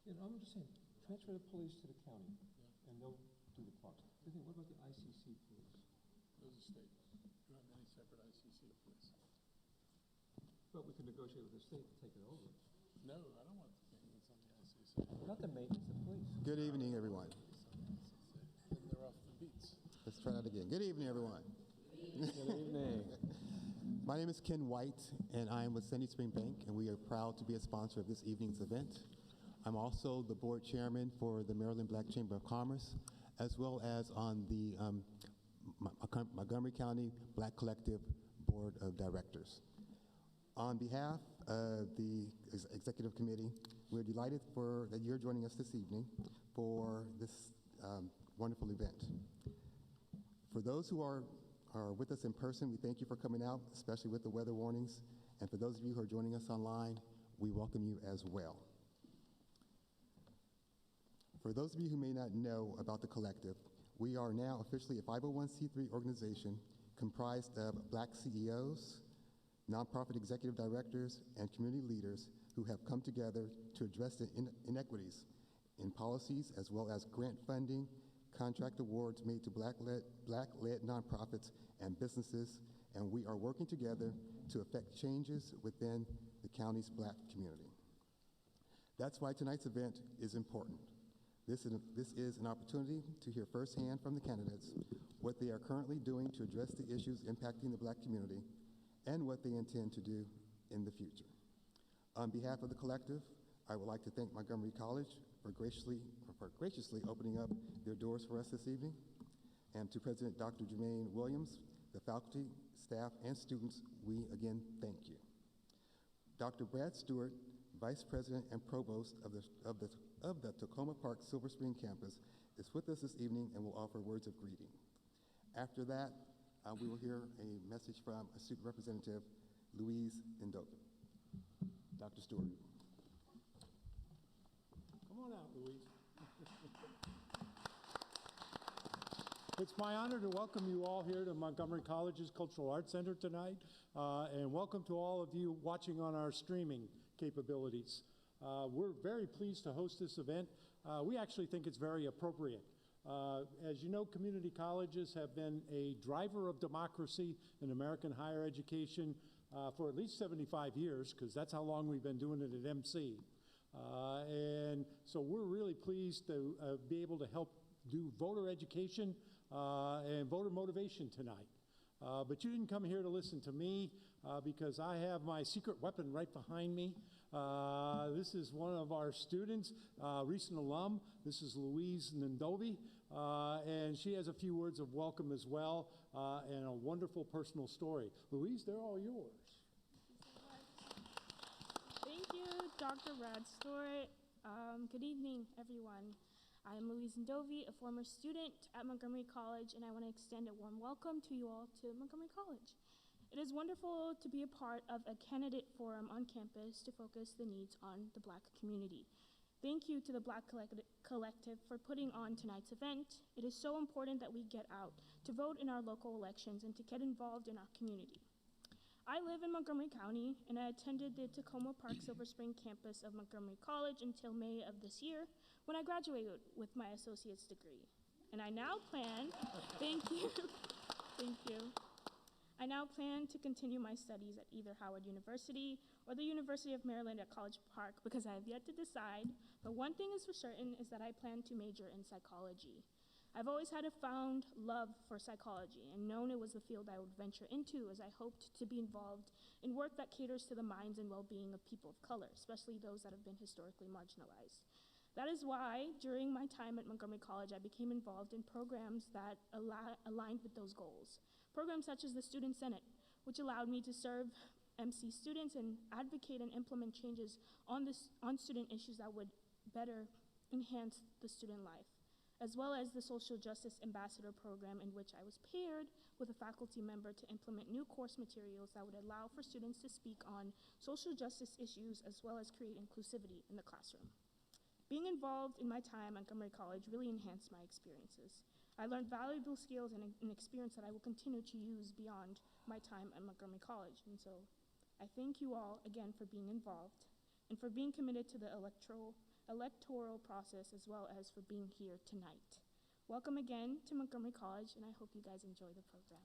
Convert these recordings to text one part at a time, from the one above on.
You know, I'm just saying, transfer the police to the county, and they'll do the parks. The thing, what about the ICC police? Those are state. You don't have any separate ICC police. But we can negotiate with the state to take it over. No, I don't want the maintenance on the ICC. Not the maintenance, the police. Good evening, everyone. Then they're off the beats. Let's try that again. Good evening, everyone. Good evening. My name is Ken White, and I am with Sandy Spring Bank, and we are proud to be a sponsor of this evening's event. I'm also the board chairman for the Maryland Black Chamber of Commerce, as well as on the Montgomery County Black Collective Board of Directors. On behalf of the Executive Committee, we're delighted that you're joining us this evening for this wonderful event. For those who are with us in person, we thank you for coming out, especially with the weather warnings. And for those of you who are joining us online, we welcome you as well. For those of you who may not know about the collective, we are now officially a 501c3 organization comprised of Black CEOs, nonprofit executive directors, and community leaders who have come together to address the inequities in policies as well as grant funding, contract awards made to Black-led nonprofits and businesses, and we are working together to effect changes within the county's Black community. That's why tonight's event is important. This is an opportunity to hear firsthand from the candidates what they are currently doing to address the issues impacting the Black community and what they intend to do in the future. On behalf of the collective, I would like to thank Montgomery College for graciously opening up their doors for us this evening. And to President Dr. Jermaine Williams, the faculty, staff, and students, we again thank you. Dr. Brad Stewart, Vice President and Provost of the Tacoma Park Silver Spring campus, is with us this evening and will offer words of greeting. After that, we will hear a message from a student representative, Louise Ndovi. Dr. Stewart. Come on out, Louise. It's my honor to welcome you all here to Montgomery College's Cultural Arts Center tonight, and welcome to all of you watching on our streaming capabilities. We're very pleased to host this event. We actually think it's very appropriate. As you know, community colleges have been a driver of democracy in American higher education for at least 75 years, because that's how long we've been doing it at MC. And so we're really pleased to be able to help do voter education and voter motivation tonight. But you didn't come here to listen to me because I have my secret weapon right behind me. This is one of our students, recent alum. This is Louise Ndovi, and she has a few words of welcome as well and a wonderful personal story. Louise, they're all yours. Thank you, Dr. Brad Stewart. Good evening, everyone. I am Louise Ndovi, a former student at Montgomery College, and I want to extend a warm welcome to you all to Montgomery College. It is wonderful to be a part of a candidate forum on campus to focus the needs on the Black community. Thank you to the Black Collective for putting on tonight's event. It is so important that we get out to vote in our local elections and to get involved in our community. I live in Montgomery County, and I attended the Tacoma Park Silver Spring campus of Montgomery College until May of this year, when I graduated with my associate's degree. And I now plan, thank you. I now plan to continue my studies at either Howard University or the University of Maryland at College Park, because I have yet to decide, but one thing is for certain is that I plan to major in psychology. I've always had a found love for psychology and known it was the field I would venture into, as I hoped to be involved in work that caters to the minds and well-being of people of color, especially those that have been historically marginalized. That is why, during my time at Montgomery College, I became involved in programs that aligned with those goals. Programs such as the Student Senate, which allowed me to serve MC students and advocate and implement changes on student issues that would better enhance the student life, as well as the Social Justice Ambassador Program, in which I was paired with a faculty member to implement new course materials that would allow for students to speak on social justice issues, as well as create inclusivity in the classroom. Being involved in my time at Montgomery College really enhanced my experiences. I learned valuable skills and an experience that I will continue to use beyond my time at Montgomery College. And so I thank you all again for being involved and for being committed to the electoral electoral process, as well as for being here tonight. Welcome again to Montgomery College, and I hope you guys enjoy the program.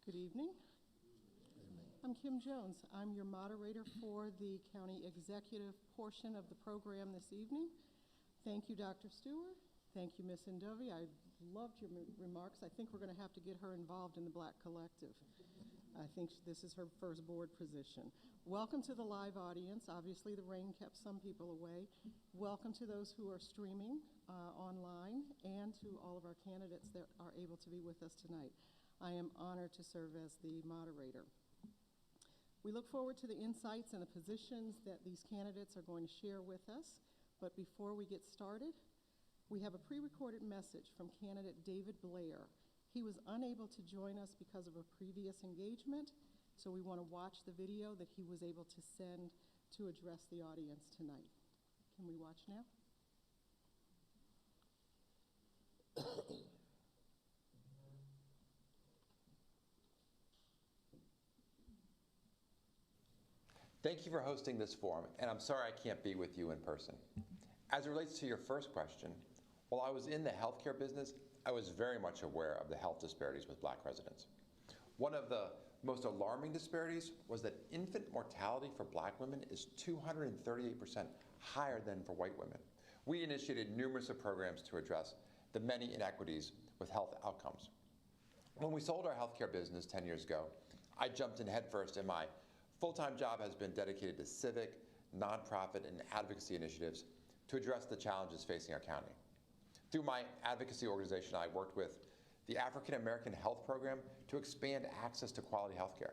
Good evening. I'm Kim Jones. I'm your moderator for the county executive portion of the program this evening. Thank you, Dr. Stewart. Thank you, Ms. Indovey. I loved your remarks. I think we're going to have to get her involved in the Black Collective. I think this is her first board position. Welcome to the live audience. Obviously, the rain kept some people away. Welcome to those who are streaming online, and to all of our candidates that are able to be with us tonight. I am honored to serve as the moderator. We look forward to the insights and the positions that these candidates are going to share with us. But before we get started, we have a pre-recorded message from candidate David Blair. He was unable to join us because of a previous engagement, so we want to watch the video that he was able to send to address the audience tonight. Can we watch now? Thank you for hosting this forum, and I'm sorry I can't be with you in person. As it relates to your first question, while I was in the healthcare business, I was very much aware of the health disparities with Black residents. One of the most alarming disparities was that infant mortality for Black women is 238% higher than for white women. We initiated numerous programs to address the many inequities with health outcomes. When we sold our healthcare business 10 years ago, I jumped in headfirst, and my full-time job has been dedicated to civic, nonprofit, and advocacy initiatives to address the challenges facing our county. Through my advocacy organization, I worked with the African American Health Program to expand access to quality health care.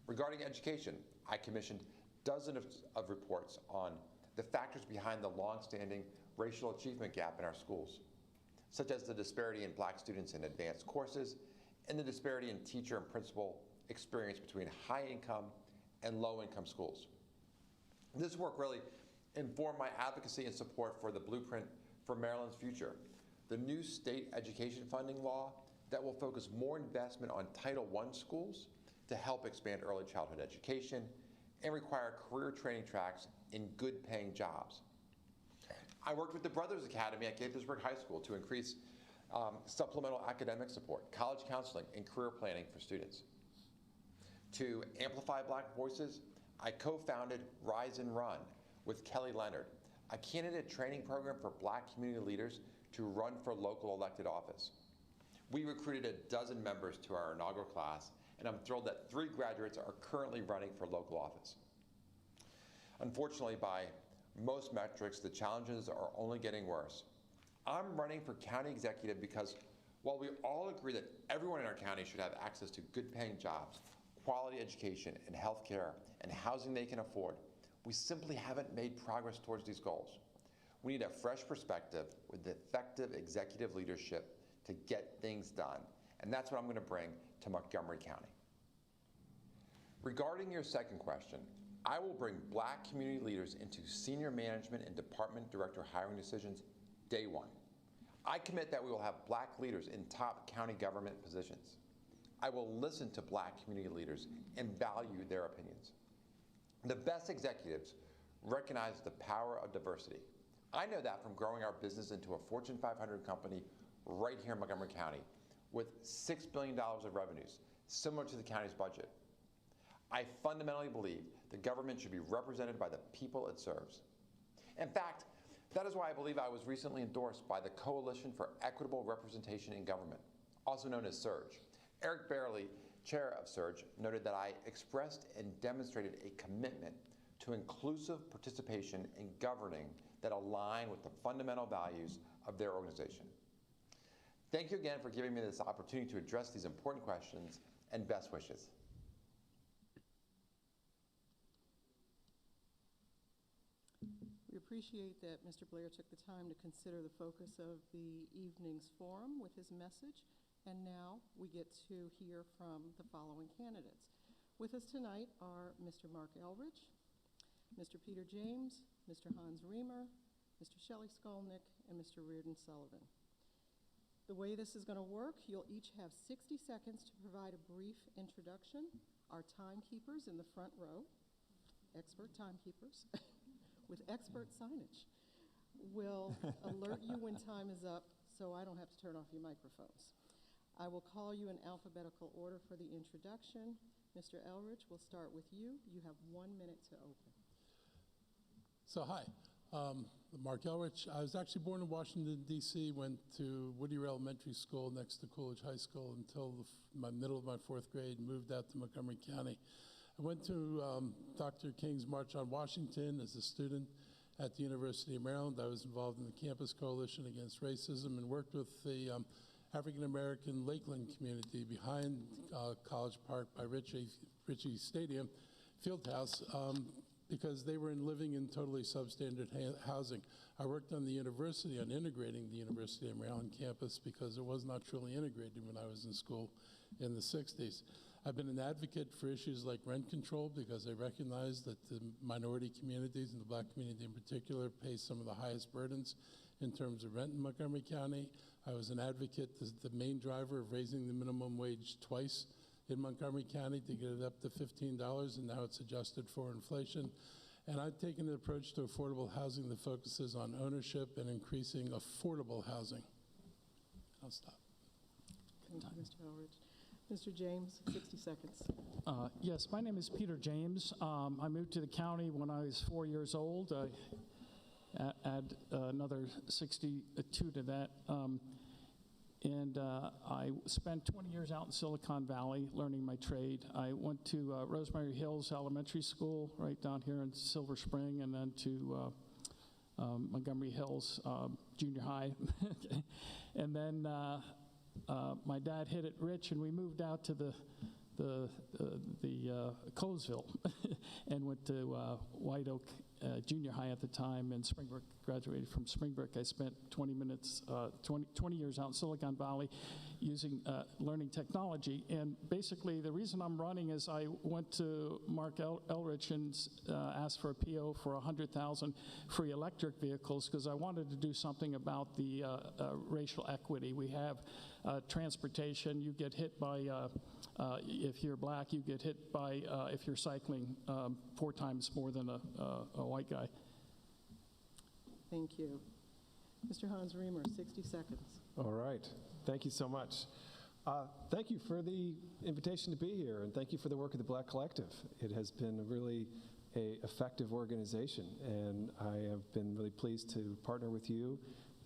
Regarding education, I commissioned dozens of reports on the factors behind the long-standing racial achievement gap in our schools, such as the disparity in Black students in advanced courses and the disparity in teacher and principal experience between high-income and low-income schools. This work really informed my advocacy and support for the blueprint for Maryland's future, the new state education funding law that will focus more investment on Title I schools to help expand early childhood education and require career training tracks in good-paying jobs. I worked with the Brothers Academy at Gaithersburg High School to increase supplemental academic support, college counseling, and career planning for students. To amplify Black voices, I co-founded Rise and Run with Kelly Leonard, a candidate training program for Black community leaders to run for local elected office. We recruited a dozen members to our inaugural class, and I'm thrilled that 3 graduates are currently running for local office. Unfortunately, by most metrics, the challenges are only getting worse. I'm running for county executive because while we all agree that everyone in our county should have access to good-paying jobs, quality education, and health care, and housing they can afford, we simply haven't made progress towards these goals. We need a fresh perspective with effective executive leadership to get things done, and that's what I'm going to bring to Montgomery County. Regarding your second question, I will bring Black community leaders into senior management and department director hiring decisions day one. I commit that we will have Black leaders in top county government positions. I will listen to Black community leaders and value their opinions. The best executives recognize the power of diversity. I know that from growing our business into a Fortune 500 company right here in Montgomery County with $6 billion of revenues, similar to the county's budget. I fundamentally believe the government should be represented by the people it serves. In fact, that is why I believe I was recently endorsed by the Coalition for Equitable Representation in Government, also known as SURGE. Eric Barely, chair of SURGE, noted that I expressed and demonstrated a commitment to inclusive participation in governing that align with the fundamental values of their organization. Thank you again for giving me this opportunity to address these important questions, and best wishes. We appreciate that Mr. Blair took the time to consider the focus of the evening's forum with his message. And now we get to hear from the following candidates. With us tonight are Mr. Mark Elridge, Mr. Peter James, Mr. Hans Reamer, Mr. Shelley Skolnick, and Mr. Reardon Sullivan. The way this is going to work, you'll each have 60 seconds to provide a brief introduction. Our timekeepers in the front row, expert timekeepers, with expert signage, will alert you when time is up so I don't have to turn off your microphones. I will call you in alphabetical order for the introduction. Mr. Elrich, we'll start with you. You have 1 minute to open. So hi, Mark Elrich. I was actually born in Washington, D.C., went to Whittier Elementary School next to Coolidge High School until my middle of my 4th grade, moved out to Montgomery County. I went to Dr. King's March on Washington as a student at the University of Maryland. I was involved in the Campus Coalition Against Racism and worked with the African-American Lakeland community behind College Park by Ritchie Stadium Fieldhouse because they were living in totally substandard housing. I worked on the university, on integrating the University of Maryland campus because it was not truly integrated when I was in school in the 60s. I've been an advocate for issues like rent control because I recognize that the minority communities and the black community in particular pay some of the highest burdens in terms of rent in Montgomery County. I was an advocate, the main driver of raising the minimum wage twice in Montgomery County to get it up to $15, and now it's adjusted for inflation. And I've taken an approach to affordable housing that focuses on ownership and increasing affordable housing. I'll stop. Thank you, Mr. Elrich. Mr. James, 60 seconds. Yes, my name is Peter James. I moved to the county when I was 4 years old. Add another 62 to that. I spent 20 years out in Silicon Valley learning my trade. I went to Rosemary Hills Elementary School right down here in Silver Spring, and then to Montgomery Hills Junior High. And then my dad hit it rich, and we moved out to the Colesville and went to White Oak Junior High at the time, and Springbrook, graduated from Springbrook. I spent 20 years out in Silicon Valley using learning technology. And basically, the reason I'm running is I went to Mark Elrich and asked for a PO for 100,000 free electric vehicles because I wanted to do something about the racial equity. We have transportation. You get hit by, if you're black, you get hit by, if you're cycling, 4 times more than a white guy. Thank you. Mr. Hans Reamer, 60 seconds. All right. Thank you so much. Thank you for the invitation to be here, and thank you for the work of the Black Collective. It has been really an effective organization, and I have been really pleased to partner with you,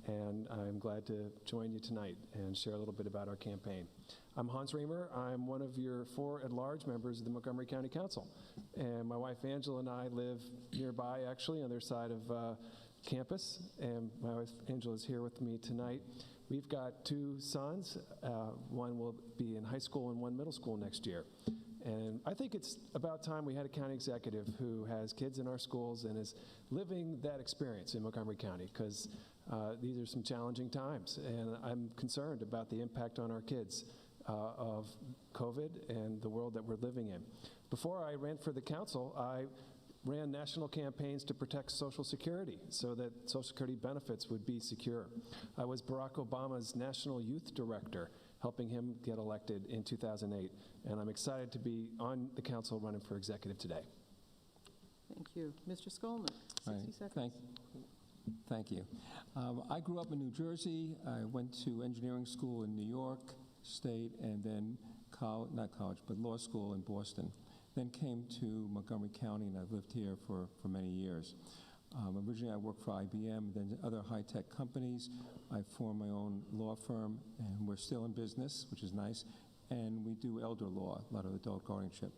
and I'm glad to join you tonight and share a little bit about our campaign. I'm Hans Reamer. I'm one of your 4 at-large members of the Montgomery County Council, and my wife Angela and I live nearby, actually, on the other side of campus, and my wife Angela is here with me tonight. We've got 2 sons. One will be in high school and one middle school next year. And I think it's about time we had a county executive who has kids in our schools and is living that experience in Montgomery County, because these are some challenging times, and I'm concerned about the impact on our kids of COVID and the world that we're living in. Before I ran for the council, I ran national campaigns to protect Social Security so that Social Security benefits would be secure. I was Barack Obama's National Youth Director, helping him get elected in 2008, and I'm excited to be on the council running for executive today. Thank you. Mr. Skolnick, 60 seconds. Thank you. I grew up in New Jersey. I went to engineering school in New York State, and then law school in Boston. Then came to Montgomery County, and I've lived here for many years. Originally, I worked for IBM, then other high-tech companies. I formed my own law firm, and we're still in business, which is nice, and we do elder law, a lot of adult guardianship.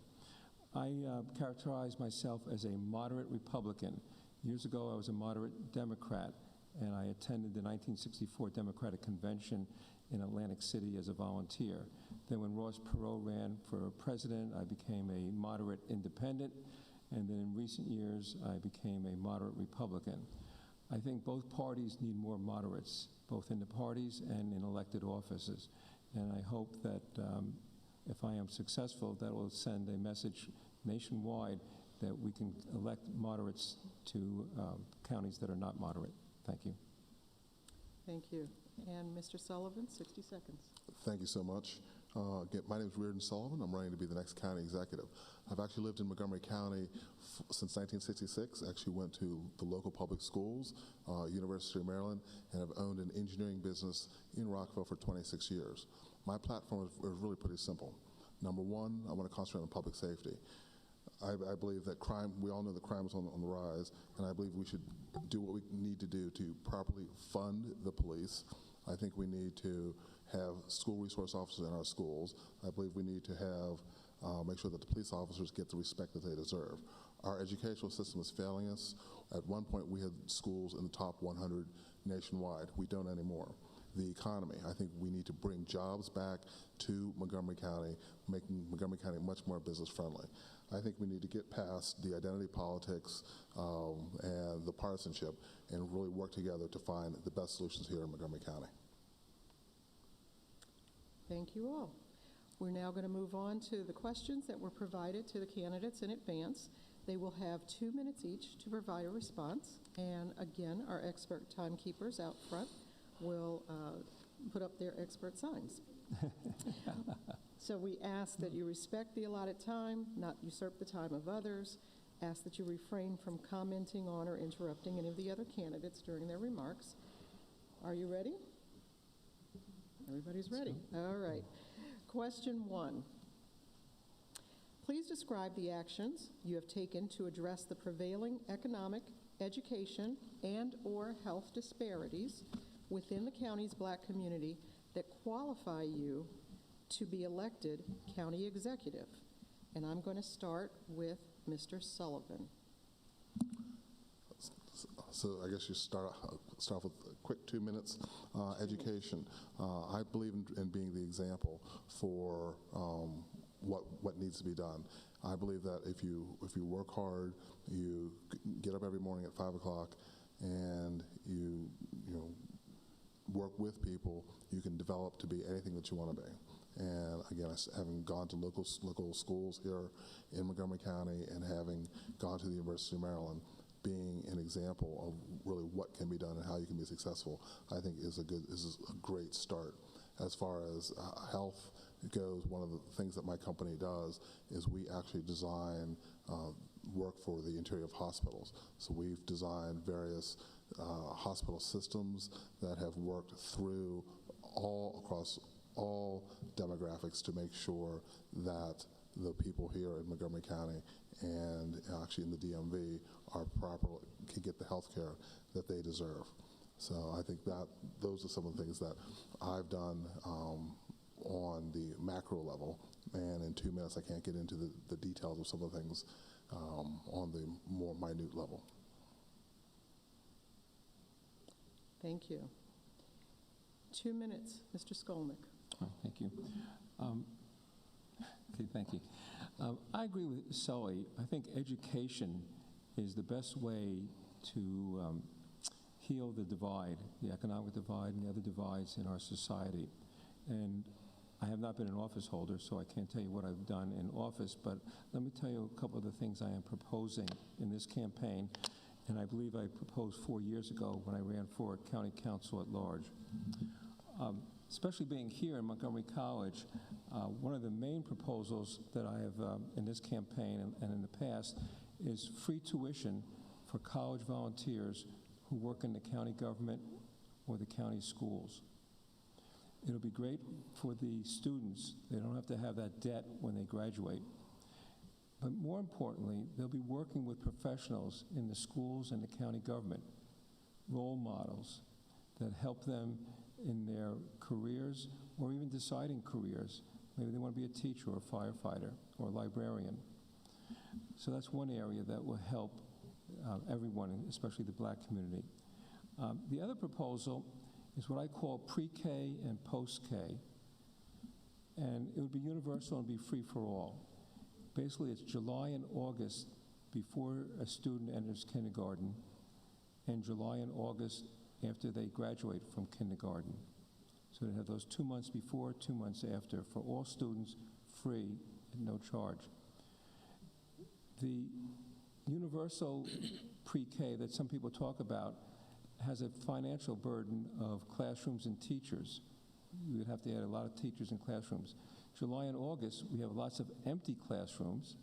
I characterize myself as a moderate Republican. Years ago, I was a moderate Democrat, and I attended the 1964 Democratic Convention in Atlantic City as a volunteer. Then when Ross Perot ran for president, I became a moderate independent, and then in recent years, I became a moderate Republican. I think both parties need more moderates, both in the parties and in elected offices. And I hope that if I am successful, that will send a message nationwide that we can elect moderates to counties that are not moderate. Thank you. Thank you. And Mr. Sullivan, 60 seconds. Thank you so much. Again, my name is Reardon Sullivan. I'm running to be the next county executive. I've actually lived in Montgomery County since 1966. Actually went to the local public schools, University of Maryland, and have owned an engineering business in Rockville for 26 years. My platform is really pretty simple. Number one, I want to concentrate on public safety. I believe that crime, we all know that crime is on the rise, and I believe we should do what we need to do to properly fund the police. I think we need to have school resource officers in our schools. I believe we need to have, make sure that the police officers get the respect that they deserve. Our educational system is failing us. At one point, we had schools in the top 100 nationwide. We don't anymore. The economy, I think we need to bring jobs back to Montgomery County, making Montgomery County much more business friendly. I think we need to get past the identity politics and the partisanship and really work together to find the best solutions here in Montgomery County. Thank you all. We're now going to move on to the questions that were provided to the candidates in advance. They will have 2 minutes each to provide a response. And again, our expert timekeepers out front will put up their expert signs. So we ask that you respect the allotted time, not usurp the time of others, ask that you refrain from commenting on or interrupting any of the other candidates during their remarks. Are you ready? Everybody's ready. All right. Question 1. Please describe the actions you have taken to address the prevailing economic, education, and/or health disparities within the county's Black community that qualify you to be elected county executive. And I'm going to start with Mr. Sullivan. So I guess you start off with a quick 2 minutes. Education. I believe in being the example for what needs to be done. I believe that if you work hard, you get up every morning at 5 o'clock, and you work with people, you can develop to be anything that you want to be. And again, having gone to local schools here in Montgomery County and having gone to the University of Maryland, being an example of really what can be done and how you can be successful, I think is a great start. As far as health goes, one of the things that my company does is we actually design work for the interior of hospitals. So we've designed various hospital systems that have worked through across all demographics to make sure that the people here in Montgomery County and actually in the DMV can get the health care that they deserve. So I think that those are some of the things that I've done on the macro level, and in 2 minutes I can't get into the details of some of the things on the more minute level. Thank you. 2 minutes, Mr. Skolnick. Thank you. Okay, thank you. I agree with Sully. I think education is the best way to heal the divide, the economic divide and the other divides in our society. And I have not been an office holder, so I can't tell you what I've done in office, but let me tell you a couple of the things I am proposing in this campaign, and I believe I proposed 4 years ago when I ran for county council at large. Especially being here in Montgomery College, one of the main proposals that I have in this campaign and in the past is free tuition for college volunteers who work in the county government or the county schools. It'll be great for the students. They don't have to have that debt when they graduate. But more importantly, they'll be working with professionals in the schools and the county government, role models that help them in their careers or even deciding careers. Maybe they want to be a teacher or a firefighter or a librarian. So that's one area that will help everyone, especially the Black community. The other proposal is what I call pre-K and post-K, and it would be universal and be free for all. Basically, it's July and August before a student enters kindergarten, and July and August after they graduate from kindergarten. So they have those 2 months before, 2 months after, for all students, free at no charge. The universal pre-K that some people talk about, has a financial burden of classrooms and teachers. We would have to add a lot of teachers and classrooms. July and August, we have lots of empty classrooms,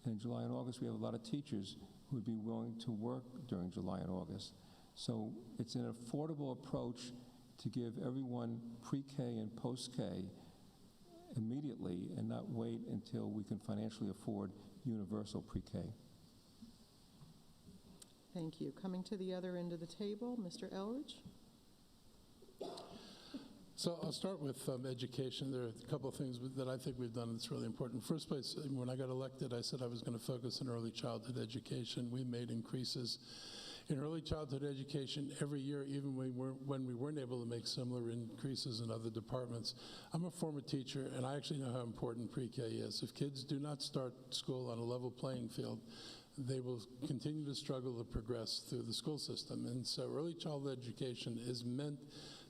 and in July and August, we have a lot of teachers who would be willing to work during July and August. So it's an affordable approach to give everyone pre-K and post-K immediately and not wait until we can financially afford universal pre-K. Thank you. Coming to the other end of the table, Mr. Elridge. So I'll start with education. There are a couple of things that I think we've done that's really important. First place, when I got elected, I said I was going to focus on early childhood education. We made increases in early childhood education every year, even when we weren't able to make similar increases in other departments. I'm a former teacher, and I actually know how important pre-K is. If kids do not start school on a level playing field, they will continue to struggle to progress through the school system. And so early childhood education is meant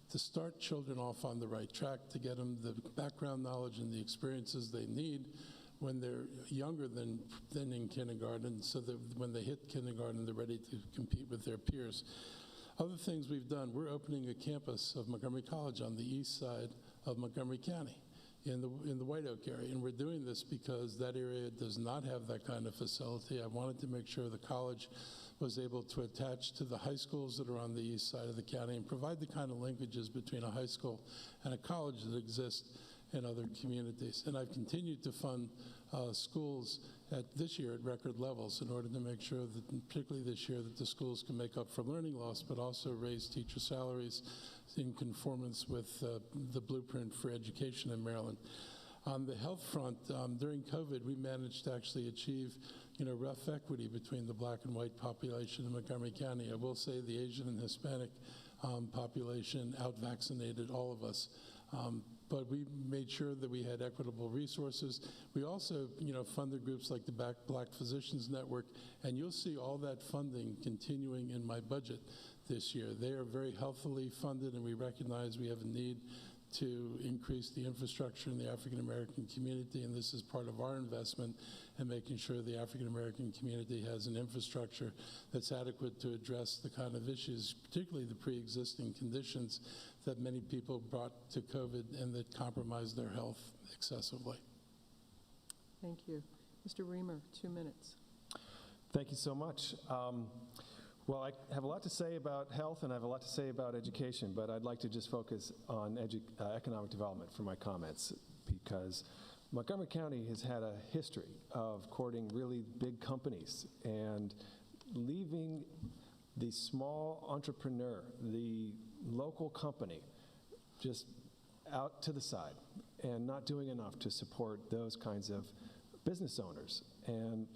to start children off on the right track, to get them the background knowledge and the experiences they need when they're younger than in kindergarten, so that when they hit kindergarten, they're ready to compete with their peers. Other things we've done, we're opening a campus of Montgomery College on the east side of Montgomery County in the White Oak area. And we're doing this because that area does not have that kind of facility. I wanted to make sure the college was able to attach to the high schools that are on the east side of the county and provide the kind of linkages between a high school and a college that exist in other communities. And I've continued to fund schools this year at record levels in order to make sure that, particularly this year, that the schools can make up for learning loss, but also raise teacher salaries in conformance with the blueprint for education in Maryland. On the health front, during COVID, we managed to actually achieve, rough equity between the black and white population in Montgomery County. I will say the Asian and Hispanic population out-vaccinated all of us. But we made sure that we had equitable resources. We also, funded groups like the Black Physicians Network, and you'll see all that funding continuing in my budget this year. They are very healthily funded, and we recognize we have a need to increase the infrastructure in the African American community, and this is part of our investment in making sure the African American community has an infrastructure that's adequate to address the kind of issues, particularly the pre-existing conditions that many people brought to COVID and that compromised their health excessively. Thank you. Mr. Reamer, 2 minutes. Thank you so much. Well, I have a lot to say about health and I have a lot to say about education, but I'd like to just focus on economic development for my comments, because Montgomery County has had a history of courting really big companies and leaving the small entrepreneur, the local company, just out to the side and not doing enough to support those kinds of business owners. And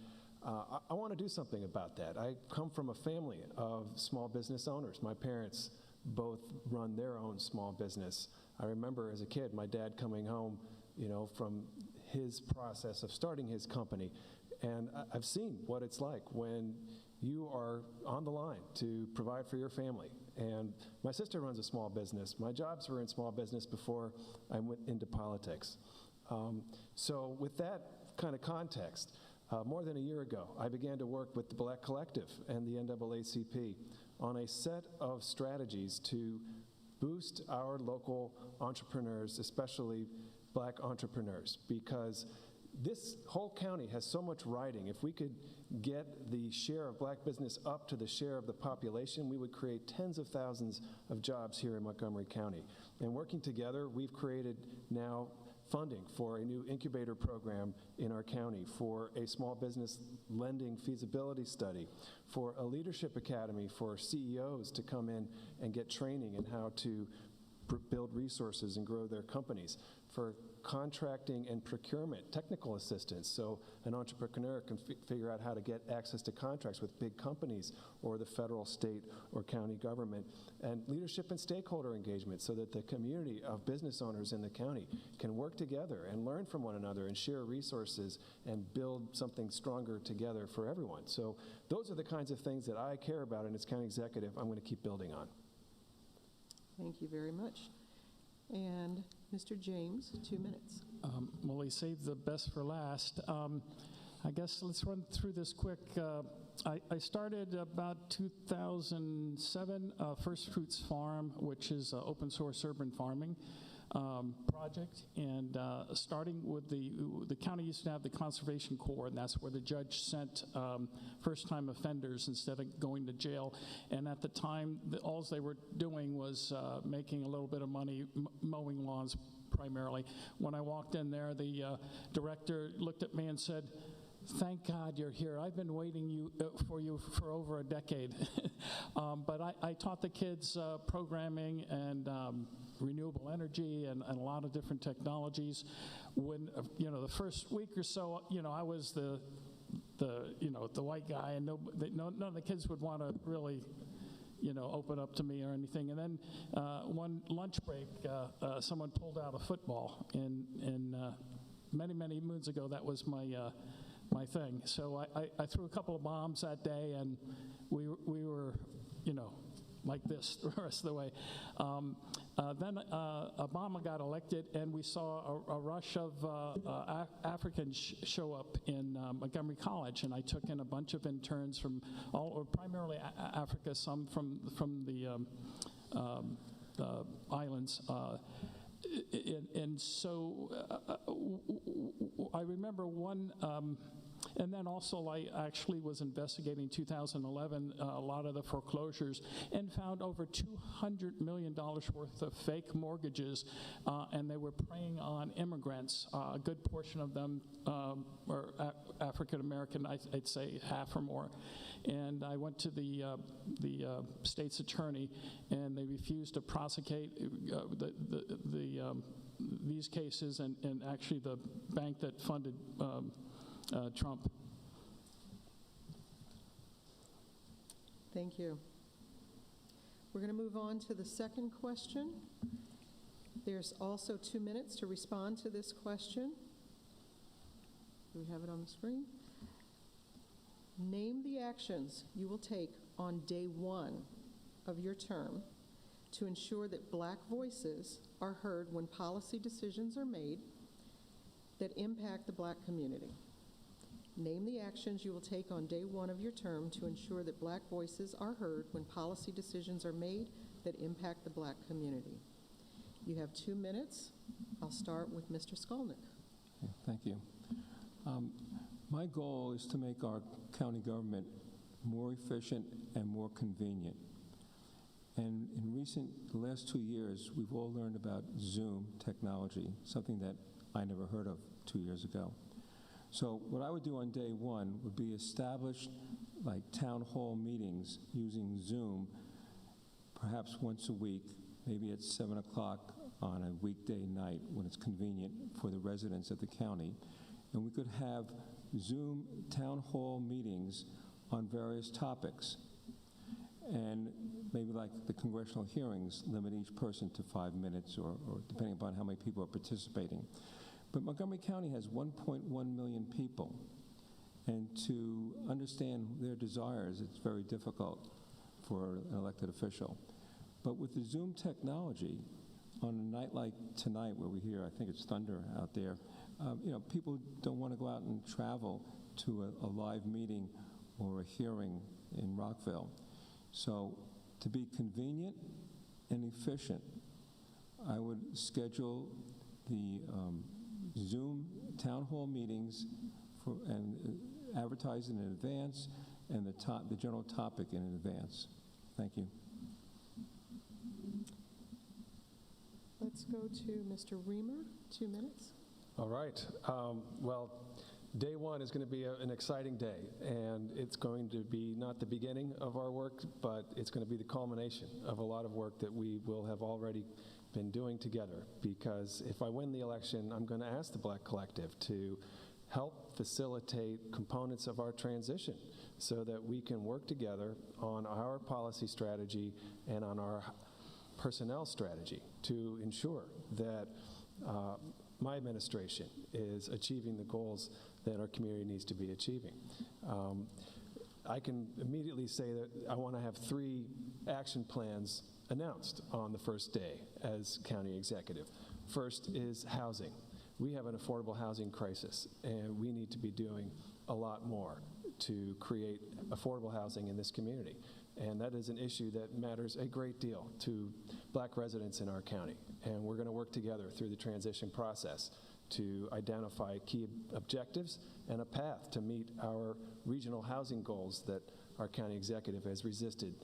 I want to do something about that. I come from a family of small business owners. My parents both run their own small business. I remember as a kid, my dad coming home, from his process of starting his company. And I've seen what it's like when you are on the line to provide for your family. And my sister runs a small business. My jobs were in small business before I went into politics. So with that kind of context, more than a year ago, I began to work with the Black Collective and the NAACP on a set of strategies to boost our local entrepreneurs, especially black entrepreneurs, because this whole county has so much riding. If we could get the share of black business up to the share of the population, we would create tens of thousands of jobs here in Montgomery County. And working together, we've created now funding for a new incubator program in our county, for a small business lending feasibility study, for a leadership academy for CEOs to come in and get training in how to build resources and grow their companies, for contracting and procurement, technical assistance, so an entrepreneur can figure out how to get access to contracts with big companies or the federal, state, or county government, and leadership and stakeholder engagement so that the community of business owners in the county can work together and learn from one another and share resources and build something stronger together for everyone. So those are the kinds of things that I care about, and as county executive, I'm going to keep building on. Thank you very much. And Mr. James, 2 minutes. Well, he saved the best for last. I guess let's run through this quick. I started about 2007, First Fruits Farm, which is an open source urban farming project, and starting with the county used to have the Conservation Corps, and that's where the judge sent first-time offenders instead of going to jail. And at the time, all they were doing was making a little bit of money mowing lawns primarily. When I walked in there, the director looked at me and said, "Thank God you're here. I've been waiting for you for over a decade." But I taught the kids programming and renewable energy and a lot of different technologies. When the first week or so, I was the white guy, and none of the kids would want to really open up to me or anything. And then one lunch break, someone pulled out a football, and many moons ago, that was my thing. So I threw a couple of bombs that day, and we were, like this the rest of the way. Then Obama got elected, and we saw a rush of Africans show up in Montgomery College, and I took in a bunch of interns from primarily Africa, some from the islands. And so I remember one, and then also I actually was investigating 2011, a lot of the foreclosures, and found over $200 million worth of fake mortgages, and they were preying on immigrants. A good portion of them were African American, I'd say half or more. And I went to the state's attorney, and they refused to prosecute these cases, and actually the bank that funded Trump. Thank you. We're going to move on to the second question. There's also 2 minutes to respond to this question. Do we have it on the screen? Name the actions you will take on day 1 of your term to ensure that Black voices are heard when policy decisions are made that impact the Black community. Name the actions you will take on day 1 of your term to ensure that Black voices are heard when policy decisions are made that impact the Black community. You have 2 minutes. I'll start with Mr. Skolnick. Okay, thank you. My goal is to make our county government more efficient and more convenient. And in the last 2 years, we've all learned about Zoom technology, something that I never heard of 2 years ago. So what I would do on day 1 would be establish like town hall meetings using Zoom, perhaps once a week, maybe at 7 o'clock on a weekday night when it's convenient for the residents of the county. And we could have Zoom town hall meetings on various topics. And maybe like the congressional hearings, limit each person to 5 minutes or depending upon how many people are participating. But Montgomery County has 1.1 million people, and to understand their desires, it's very difficult for an elected official. But with the Zoom technology, on a night like tonight where we hear, I think it's thunder out there, people don't want to go out and travel to a live meeting or a hearing in Rockville. So to be convenient and efficient, I would schedule the Zoom town hall meetings and advertise in advance, and the general topic in advance. Thank you. Let's go to Mr. Reamer, 2 minutes. All right. Well, day 1 is going to be an exciting day, and it's going to be not the beginning of our work, but it's going to be the culmination of a lot of work that we will have already been doing together. Because if I win the election, I'm going to ask the Black Collective to help facilitate components of our transition so that we can work together on our policy strategy and on our personnel strategy to ensure that my administration is achieving the goals that our community needs to be achieving. I can immediately say that I want to have 3 action plans announced on the first day as county executive. First is housing. We have an affordable housing crisis, and we need to be doing a lot more to create affordable housing in this community. And that is an issue that matters a great deal to Black residents in our county. And we're going to work together through the transition process to identify key objectives and a path to meet our regional housing goals that our county executive has resisted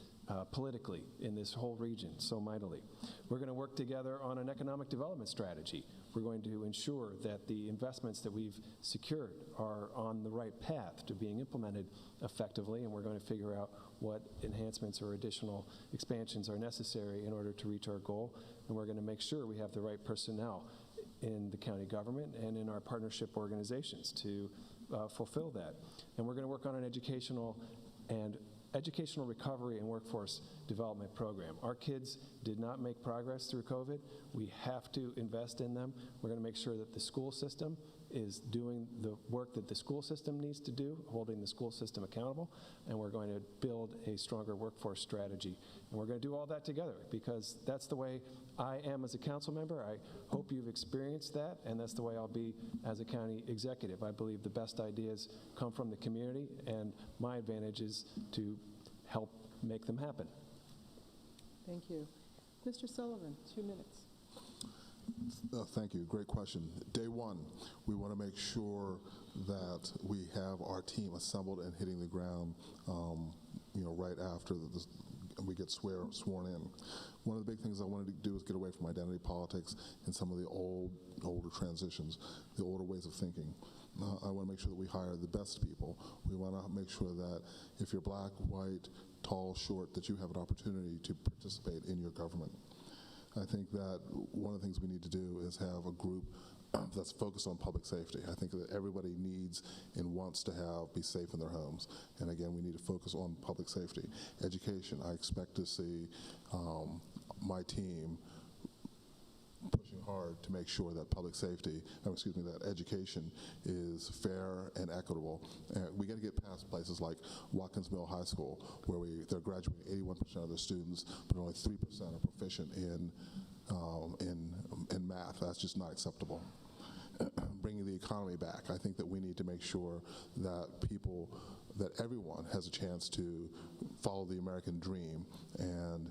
politically in this whole region so mightily. We're going to work together on an economic development strategy. We're going to ensure that the investments that we've secured are on the right path to being implemented effectively, and we're going to figure out what enhancements or additional expansions are necessary in order to reach our goal. And we're going to make sure we have the right personnel in the county government and in our partnership organizations to fulfill that. And we're going to work on an educational recovery and workforce development program. Our kids did not make progress through COVID. We have to invest in them. We're going to make sure that the school system is doing the work that the school system needs to do, holding the school system accountable, and we're going to build a stronger workforce strategy. And we're going to do all that together because that's the way I am as a council member. I hope you've experienced that, and that's the way I'll be as a county executive. I believe the best ideas come from the community, and my advantage is to help make them happen. Thank you. Mr. Sullivan, 2 minutes. Thank you. Great question. Day one, we want to make sure that we have our team assembled and hitting the ground, right after we get sworn in. One of the big things I wanted to do is get away from identity politics and some of the older transitions, the older ways of thinking. I want to make sure that we hire the best people. We want to make sure that if you're black, white, tall, short, that you have an opportunity to participate in your government. I think that one of the things we need to do is have a group that's focused on public safety. I think that everybody needs and wants to be safe in their homes. And again, we need to focus on public safety. Education, I expect to see my team pushing hard to make sure that that education is fair and equitable. And we got to get past places like Watkins Mill High School, where they're graduating 81% of their students, but only 3% are proficient in math. That's just not acceptable. Bringing the economy back, I think that we need to make sure that everyone has a chance to follow the American dream and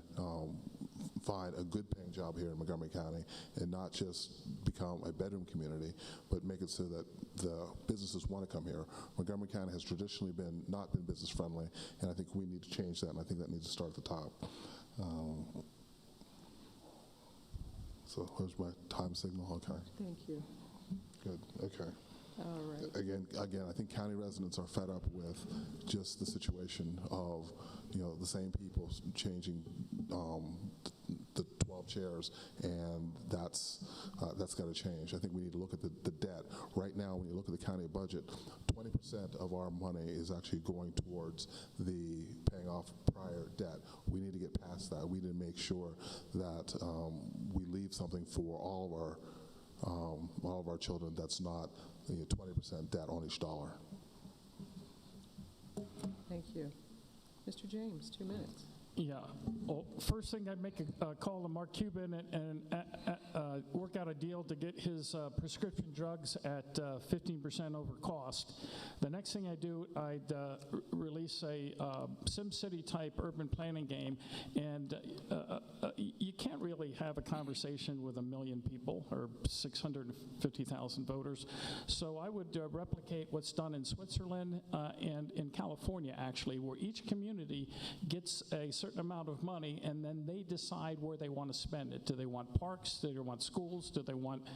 find a good paying job here in Montgomery County and not just become a bedroom community, but make it so that the businesses want to come here. Montgomery County has traditionally not been business friendly, and I think we need to change that, and I think that needs to start at the top. So here's my time signal. Okay. Thank you. Good. Okay. All right. Again, I think county residents are fed up with just the situation of, the same people changing the 12 chairs, and that's got to change. I think we need to look at the debt. Right now, when you look at the county budget, 20% of our money is actually going towards the paying off prior debt. We need to get past that. We need to make sure that we leave something for all of our children that's not 20% debt on each dollar. Thank you. Mr. James, 2 minutes. Yeah. Well, first thing, I'd make a call to Mark Cuban and work out a deal to get his prescription drugs at 15% over cost. The next thing I do, I'd release a SimCity type urban planning game, and you can't really have a conversation with 1 million people or 650,000 voters. So I would replicate what's done in Switzerland and in California, actually, where each community gets a certain amount of money, and then they decide where they want to spend it. Do they want parks? Do they want schools? Do they want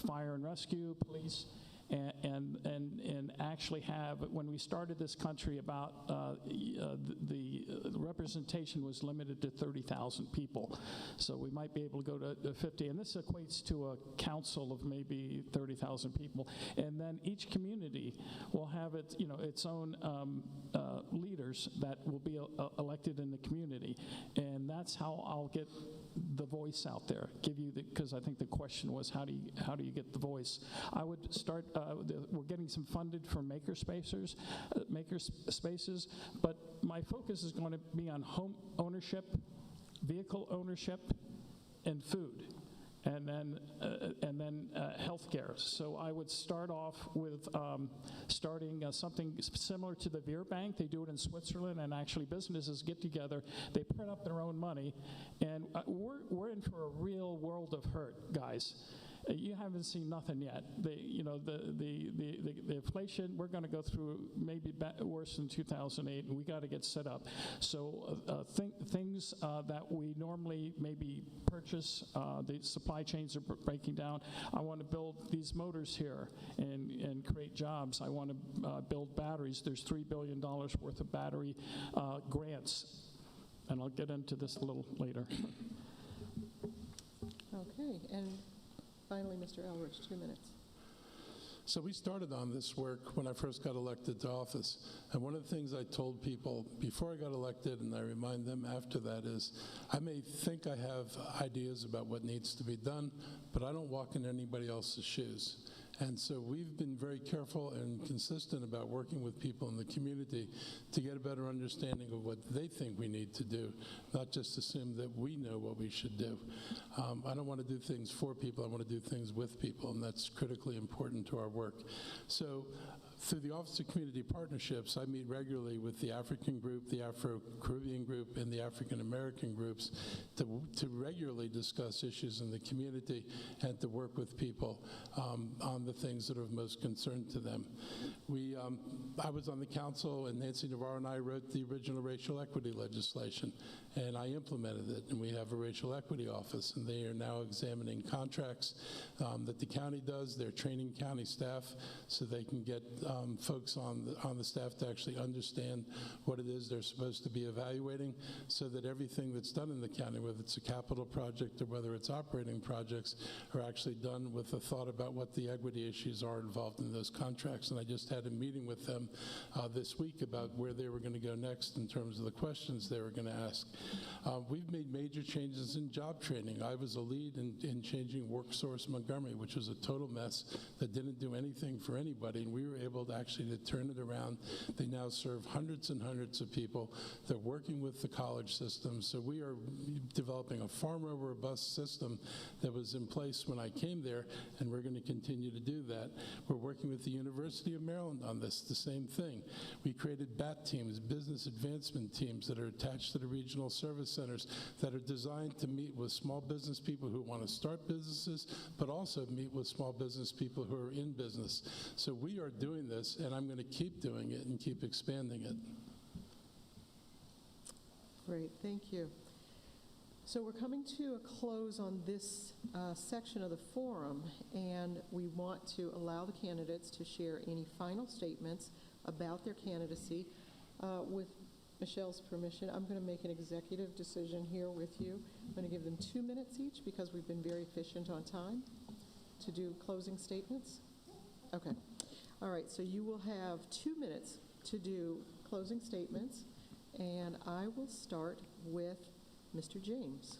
fire and rescue, police? And actually have, when we started this country, about the representation was limited to 30,000 people. So we might be able to go to 50, and this equates to a council of maybe 30,000 people. And then each community will have its own leaders that will be elected in the community. And that's how I'll get the voice out there, because I think the question was, how do you get the voice? I would start, we're getting some funded for maker spaces, but my focus is going to be on home ownership, vehicle ownership, and food. and then healthcare. So I would start off with starting something similar to the Veer Bank. They do it in Switzerland, and actually businesses get together, they print up their own money, and we're in for a real world of hurt, guys. You haven't seen nothing yet. The inflation, we're going to go through maybe worse than 2008, and we got to get set up. So things that we normally maybe purchase, the supply chains are breaking down. I want to build these motors here and create jobs. I want to build batteries. There's $3 billion worth of battery grants, and I'll get into this a little later. Okay, and finally, Mr. Elrich, 2 minutes. So we started on this work when I first got elected to office. And one of the things I told people before I got elected, and I remind them after that, is I may think I have ideas about what needs to be done, but I don't walk in anybody else's shoes. And so we've been very careful and consistent about working with people in the community to get a better understanding of what they think we need to do, not just assume that we know what we should do. I don't want to do things for people, I want to do things with people, and that's critically important to our work. So through the Office of Community Partnerships, I meet regularly with the African group, the Afro-Caribbean group, and the African-American groups to regularly discuss issues in the community and to work with people on the things that are of most concern to them. I was on the council, and Nancy Navarro and I wrote the original racial equity legislation, and I implemented it, and we have a racial equity office, and they are now examining contracts that the county does. They're training county staff so they can get folks on the staff to actually understand what it is they're supposed to be evaluating, so that everything that's done in the county, whether it's a capital project or whether it's operating projects, are actually done with a thought about what the equity issues are involved in those contracts. And I just had a meeting with them this week about where they were going to go next in terms of the questions they were going to ask. We've made major changes in job training. I was a lead in changing WorkSource Montgomery, which was a total mess that didn't do anything for anybody, and we were able to actually turn it around. They now serve hundreds and hundreds of people. They're working with the college system, so we are developing a far more robust system that was in place when I came there, and we're going to continue to do that. We're working with the University of Maryland on this, the same thing. We created BAT teams, business advancement teams, that are attached to the regional service centers that are designed to meet with small business people who want to start businesses, but also meet with small business people who are in business. So we are doing this, and I'm going to keep doing it and keep expanding it. Great, thank you. So we're coming to a close on this section of the forum, and we want to allow the candidates to share any final statements about their candidacy. With Michelle's permission, I'm going to make an executive decision here with you. I'm going to give them 2 minutes each because we've been very efficient on time to do closing statements. Okay. All right, so you will have 2 minutes to do closing statements, and I will start with Mr. James.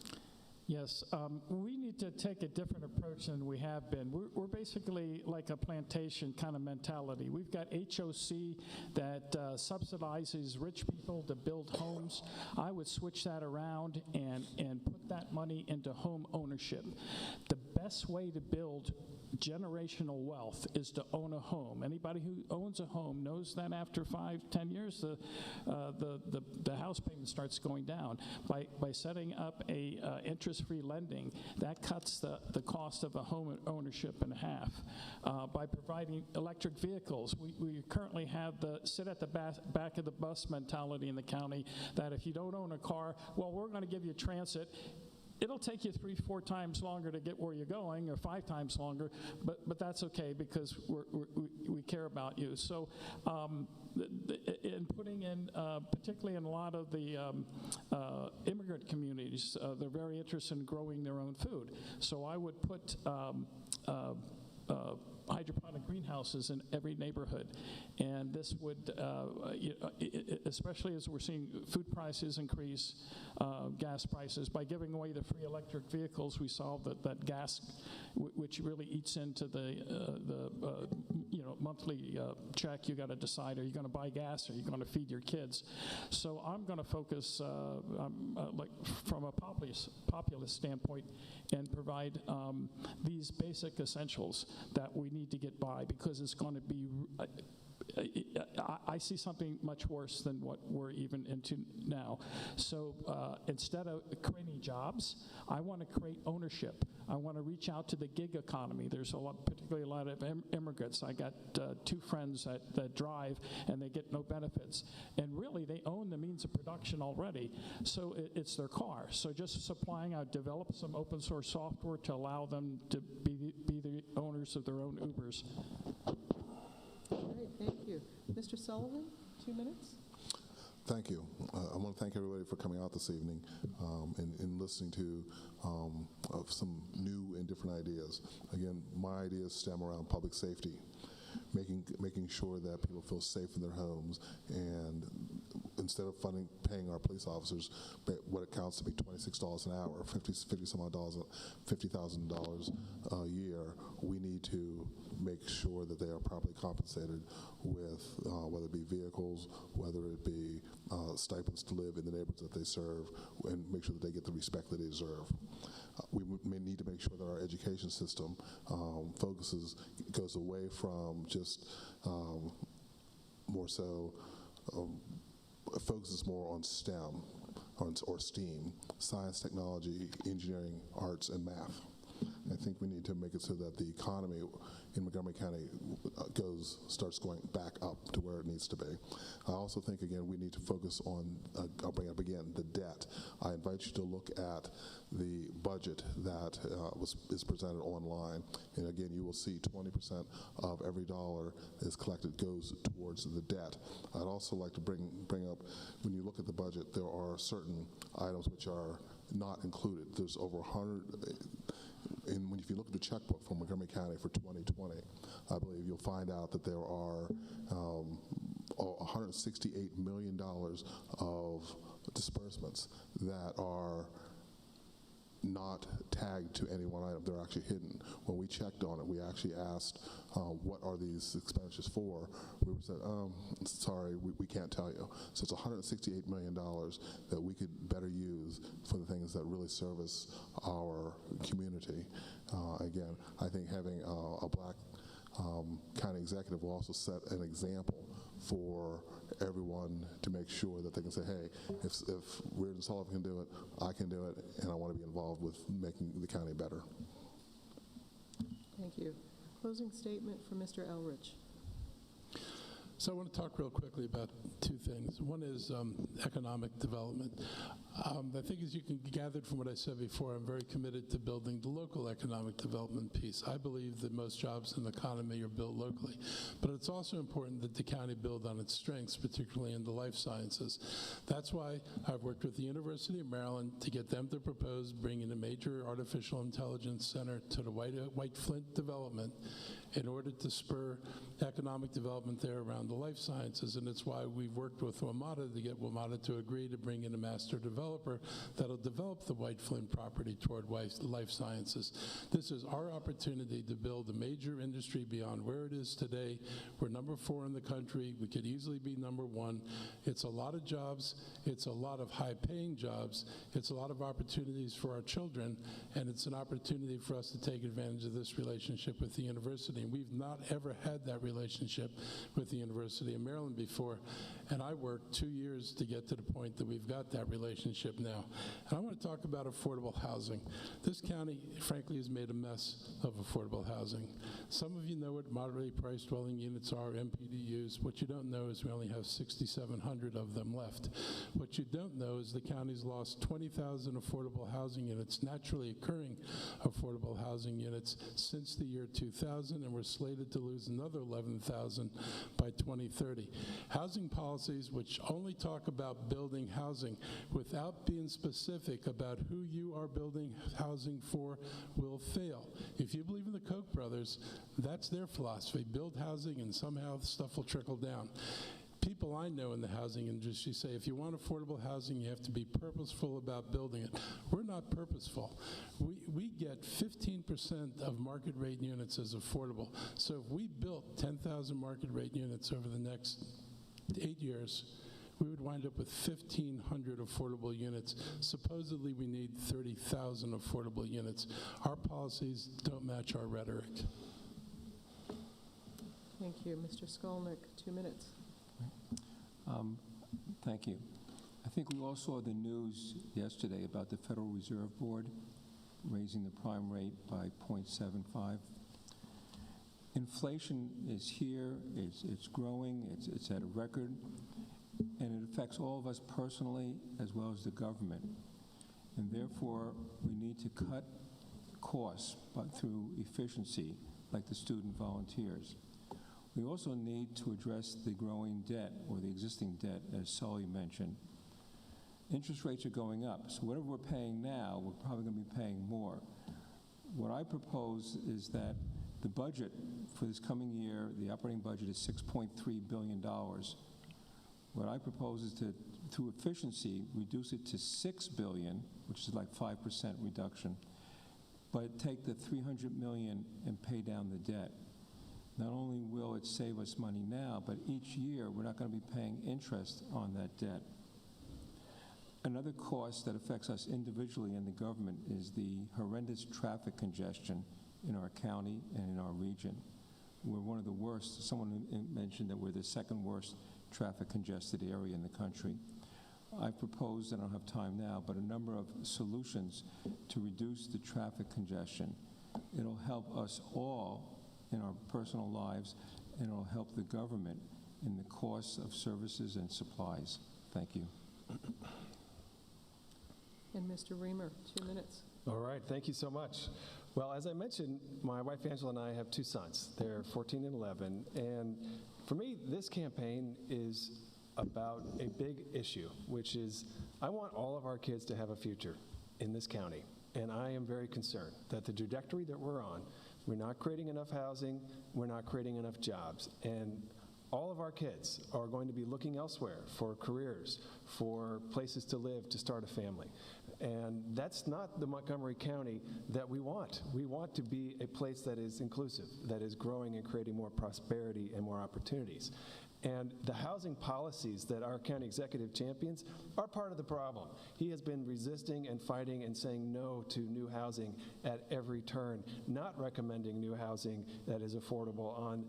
Yes, we need to take a different approach than we have been. We're basically like a plantation kind of mentality. We've got HOC that subsidizes rich people to build homes. I would switch that around and put that money into home ownership. The best way to build generational wealth is to own a home. Anybody who owns a home knows that after 5-10 years, the house payment starts going down. By setting up a interest-free lending, that cuts the cost of a home ownership in half. By providing electric vehicles, we currently have the sit at the back of the bus mentality in the county, that if you don't own a car, well, we're going to give you transit. It'll take you 3-4 times longer to get where you're going, or 5 times longer, but that's okay because we care about you. So in putting in, particularly in a lot of the immigrant communities, they're very interested in growing their own food. So I would put hydroponic greenhouses in every neighborhood. And this would, especially as we're seeing food prices increase, gas prices, by giving away the free electric vehicles, we solve that gas, which really eats into the monthly check, you got to decide, are you going to buy gas, or are you going to feed your kids? So I'm going to focus, like from a populist standpoint, and provide these basic essentials that we need to get by, because it's going to be I see something much worse than what we're even into now. So instead of creating jobs, I want to create ownership. I want to reach out to the gig economy. There's particularly a lot of immigrants. I got 2 friends that drive, and they get no benefits. And really, they own the means of production already, so it's their car. So just supplying, I've developed some open source software to allow them to be the owners of their own Ubers. Great, thank you. Mr. Sullivan, 2 minutes. Thank you. I want to thank everybody for coming out this evening and listening to of some new and different ideas. Again, my ideas stem around public safety, making sure that people feel safe in their homes, and instead of paying our police officers what it counts to be $26 an hour, $50,000 a year, we need to make sure that they are properly compensated with whether it be vehicles, whether it be stipends to live in the neighborhoods that they serve, and make sure that they get the respect that they deserve. We may need to make sure that our education system goes away from just more so focuses more on STEM or STEAM, science, technology, engineering, arts, and math. I think we need to make it so that the economy in Montgomery County starts going back up to where it needs to be. I also think, again, we need to focus on, I'll bring up again, the debt. I invite you to look at the budget that is presented online. And again, you will see 20% of every dollar that is collected goes towards the debt. I'd also like to bring up, when you look at the budget, there are certain items which are not included. There's over 100, and if you look at the checkbook for Montgomery County for 2020, I believe you'll find out that there are $168 million of disbursements that are not tagged to any one item. They're actually hidden. When we checked on it, we actually asked, what are these expenditures for? We said, sorry, we can't tell you. So it's $168 million that we could better use for the things that really service our community. Again, I think having a black county executive will also set an example for everyone to make sure that they can say, hey, if Reardon and Sullivan can do it, I can do it, and I want to be involved with making the county better. Thank you. Closing statement from Mr. Elrich. So I want to talk real quickly about 2 things. One is economic development. I think, as you can gather from what I said before, I'm very committed to building the local economic development piece. I believe that most jobs in the economy are built locally, but it's also important that the county build on its strengths, particularly in the life sciences. That's why I've worked with the University of Maryland to get them to propose bringing a major artificial intelligence center to the White Flint development in order to spur economic development there around the life sciences, and it's why we've worked with WMATA to get WMATA to agree to bring in a master developer that'll develop the White Flint property toward life sciences. This is our opportunity to build a major industry beyond where it is today. We're number 4 in the country. We could easily be number 1. It's a lot of jobs. It's a lot of high-paying jobs. It's a lot of opportunities for our children, and it's an opportunity for us to take advantage of this relationship with the university. And we've not ever had that relationship with the University of Maryland before, and I worked 2 years to get to the point that we've got that relationship now. And I want to talk about affordable housing. This county, frankly, has made a mess of affordable housing. Some of you know what moderately priced dwelling units are, MPDUs. What you don't know is we only have 6,700 of them left. What you don't know is the county's lost 20,000 affordable housing units, naturally occurring affordable housing units, since the year 2000, and we're slated to lose another 11,000 by 2030. Housing policies which only talk about building housing without being specific about who you are building housing for will fail. If you believe in the Koch brothers, that's their philosophy. Build housing and somehow stuff will trickle down. people I know in the housing industry say if you want affordable housing, you have to be purposeful about building it. We're not purposeful. We get 15% of market rate units as affordable. So if we built 10,000 market rate units over the next 8 years, we would wind up with 1,500 affordable units. Supposedly, we need 30,000 affordable units. Our policies don't match our rhetoric. Thank you. Mr. Skolnick, 2 minutes. Thank you. I think we all saw the news yesterday about the Federal Reserve Board raising the prime rate by 0.75. Inflation is here, it's growing, it's at a record, and it affects all of us personally as well as the government. And therefore, we need to cut costs through efficiency, like the student volunteers. We also need to address the growing debt, or the existing debt, as Sully mentioned. Interest rates are going up, so whatever we're paying now, we're probably going to be paying more. What I propose is that the budget for this coming year, the operating budget is $6.3 billion. What I propose is to, through efficiency, reduce it to $6 billion, which is like 5% reduction, but take the $300 million and pay down the debt. Not only will it save us money now, but each year we're not going to be paying interest on that debt. Another cost that affects us individually in the government is the horrendous traffic congestion in our county and in our region. We're one of the worst. Someone mentioned that we're the second worst traffic congested area in the country. I proposed, and I don't have time now, but a number of solutions to reduce the traffic congestion. It'll help us all in our personal lives, and it'll help the government in the costs of services and supplies. Thank you. And Mr. Reamer, 2 minutes. All right, thank you so much. Well, as I mentioned, my wife Angela and I have 2 sons. They're 14 and 11, and for me, this campaign is about a big issue, which is I want all of our kids to have a future in this county, and I am very concerned that the trajectory that we're on, we're not creating enough housing, we're not creating enough jobs, and all of our kids are going to be looking elsewhere for careers, for places to live, to start a family. And that's not the Montgomery County that we want. We want to be a place that is inclusive, that is growing and creating more prosperity and more opportunities. And the housing policies that our county executive champions are part of the problem. He has been resisting and fighting and saying no to new housing at every turn, not recommending new housing that is affordable on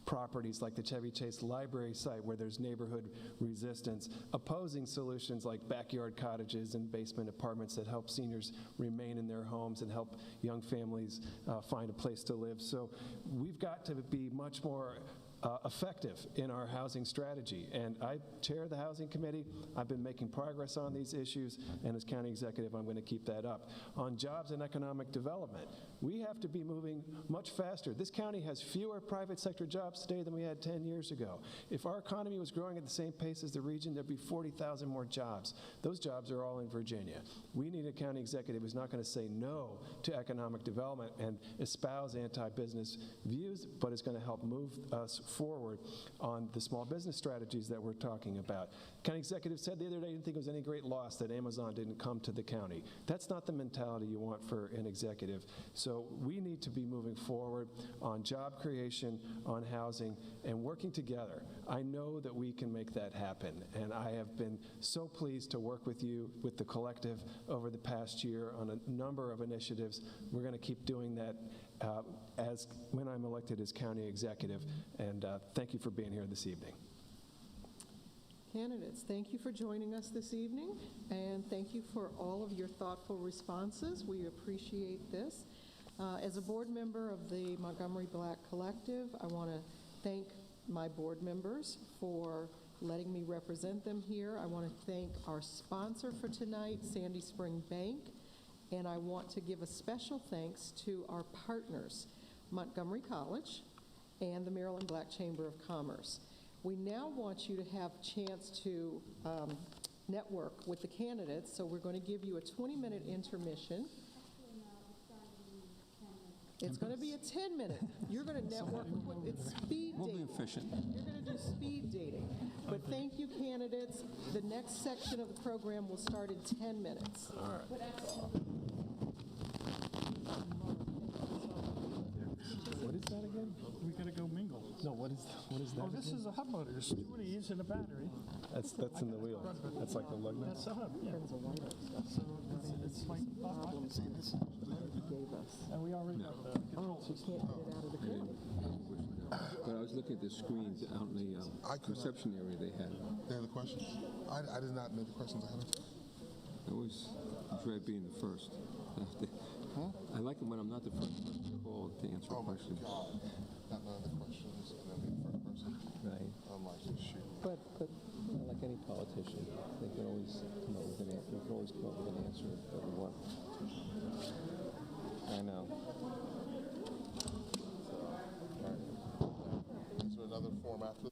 properties like the Chevy Chase Library site where there's neighborhood resistance, opposing solutions like backyard cottages and basement apartments that help seniors remain in their homes and help young families find a place to live. So we've got to be much more effective in our housing strategy. And I chair the Housing Committee. I've been making progress on these issues, and as county executive, I'm going to keep that up. On jobs and economic development, we have to be moving much faster. This county has fewer private sector jobs today than we had 10 years ago. If our economy was growing at the same pace as the region, there'd be 40,000 more jobs. Those jobs are all in Virginia. We need a county executive who's not going to say no to economic development and espouse anti-business views, but is going to help move us forward on the small business strategies that we're talking about. County executive said the other day he didn't think it was any great loss that Amazon didn't come to the county. That's not the mentality you want for an executive. So we need to be moving forward on job creation, on housing, and working together. I know that we can make that happen, and I have been so pleased to work with you, with the collective, over the past year on a number of initiatives. We're going to keep doing that as when I'm elected as county executive, and thank you for being here this evening. Candidates, thank you for joining us this evening, and thank you for all of your thoughtful responses. We appreciate this. As a board member of the Montgomery Black Collective, I want to thank my board members for letting me represent them here. I want to thank our sponsor for tonight, Sandy Spring Bank, and I want to give a special thanks to our partners, Montgomery College and the Maryland Black Chamber of Commerce. We now want you to have a chance to network with the candidates, so we're going to give you a 20-minute intermission. It's going to be a 10-minute. You're going to network. It's speed We'll be dating. efficient. You're going to do speed dating. But thank you, candidates. The next section of the program will start in 10 minutes. All right. What is that again? We got to go mingle. No, what is that? Oh, this again? is a hub motor. There's 2 of these and a battery. That's in the wheel. That's like the lug nut. That's the hub, yeah. So it's like buckets. And we already got the controls. But I was looking at the screens out in the reception area they had. Any other questions? I did not know the questions ahead of time. I always dread being the first. I like it when I'm not the first person to call to answer Oh my questions. God. Not none of the questions, and then be the first person. Right. I'm like, shoot. But like any politician, they can always come up with an answer. We can always come up with an answer that we want. I know. Is there another form after?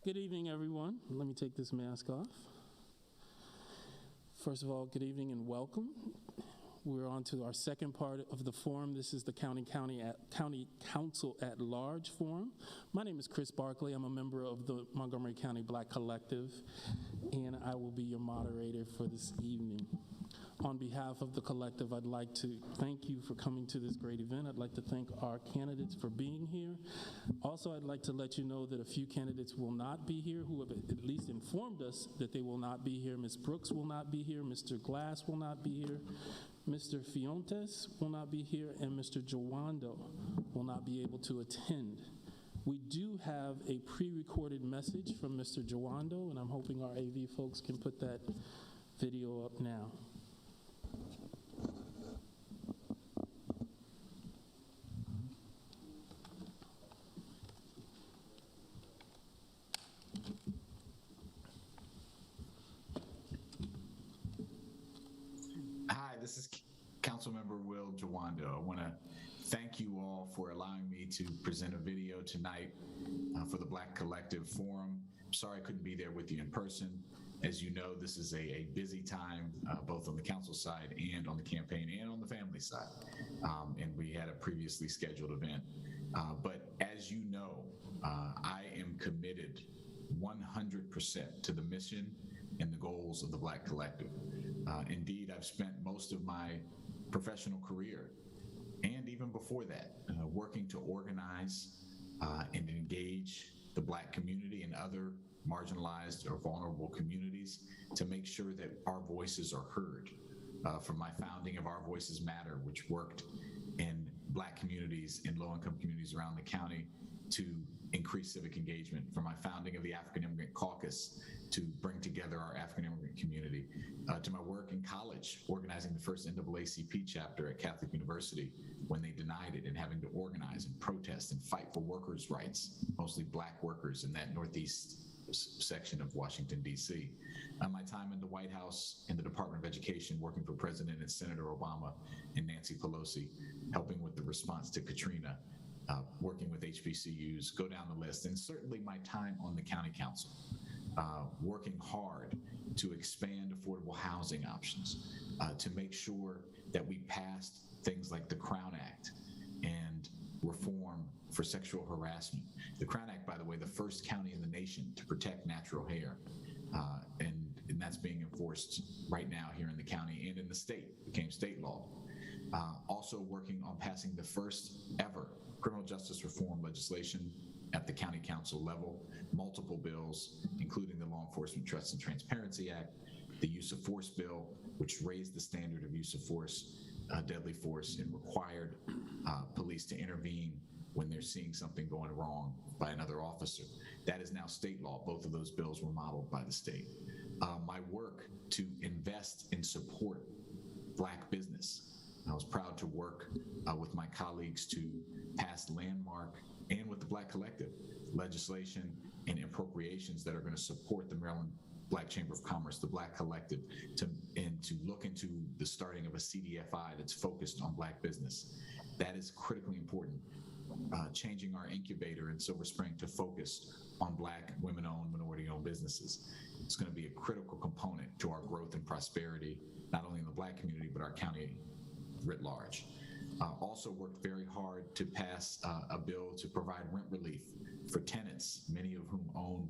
Good evening, everyone. Let me take this mask off. First of all, good evening and welcome. We're on to our second part of the forum. This is the County Council at Large Forum. My name is Chris Barclay. I'm a member of the Montgomery County Black Collective, and I will be your moderator for this evening. On behalf of the collective, I'd like to thank you for coming to this great event. I'd like to thank our candidates for being here. Also, I'd like to let you know that a few candidates will not be here who have at least informed us that they will not be here. Ms. Brooks will not be here, Mr. Glass will not be here, Mr. Fiontes will not be here, and Mr. Jawando will not be able to attend. We do have a pre-recorded message from Mr. Jawando, and I'm hoping our AV folks can put that video up now. Hi, this is Councilmember Will Jawando. I want to thank you all for allowing me to present a video tonight for the Black Collective Forum. I'm sorry I couldn't be there with you in person. As you know, this is a busy time, both on the council side and on the campaign and on the family side. And we had a previously scheduled event. But as you know, I am committed 100% to the mission and the goals of the Black Collective. Indeed, I've spent most of my professional career, and even before that, working to organize and engage the Black community and other marginalized or vulnerable communities to make sure that our voices are heard. From my founding of Our Voices Matter, which worked in Black communities and low-income communities around the county to increase civic engagement, from my founding of the African Immigrant Caucus to bring together our African immigrant community, to my work in college, organizing the first NAACP chapter at Catholic University when they denied it, and having to organize and protest and fight for workers' rights, mostly Black workers in that Northeast section of Washington, D.C. My time in the White House in the Department of Education, working for President and Senator Obama and Nancy Pelosi, helping with the response to Katrina, working with HBCUs, go down the list, and certainly my time on the county council, working hard to expand affordable housing options, to make sure that we passed things like the Crown Act and reform for sexual harassment. The Crown Act, by the way, the first county in the nation to protect natural hair, and that's being enforced right now here in the county and in the state, became state law. Also working on passing the first ever criminal justice reform legislation at the county council level, multiple bills, including the Law Enforcement Trust and Transparency Act, the Use of Force Bill, which raised the standard of use of force, deadly force, and required police to intervene when they're seeing something going wrong by another officer. That is now state law. Both of those bills were modeled by the state. My work to invest and support Black business. I was proud to work with my colleagues to pass landmark, and with the Black Collective, legislation and appropriations that are going to support the Maryland Black Chamber of Commerce, the Black Collective, and to look into the starting of a CDFI that's focused on Black business. That is critically important. Changing our incubator in Silver Spring to focus on Black, women-owned, minority-owned businesses. It's going to be a critical component to our growth and prosperity, not only in the Black community, but our county writ large. Also worked very hard to pass a bill to provide rent relief for tenants, many of whom own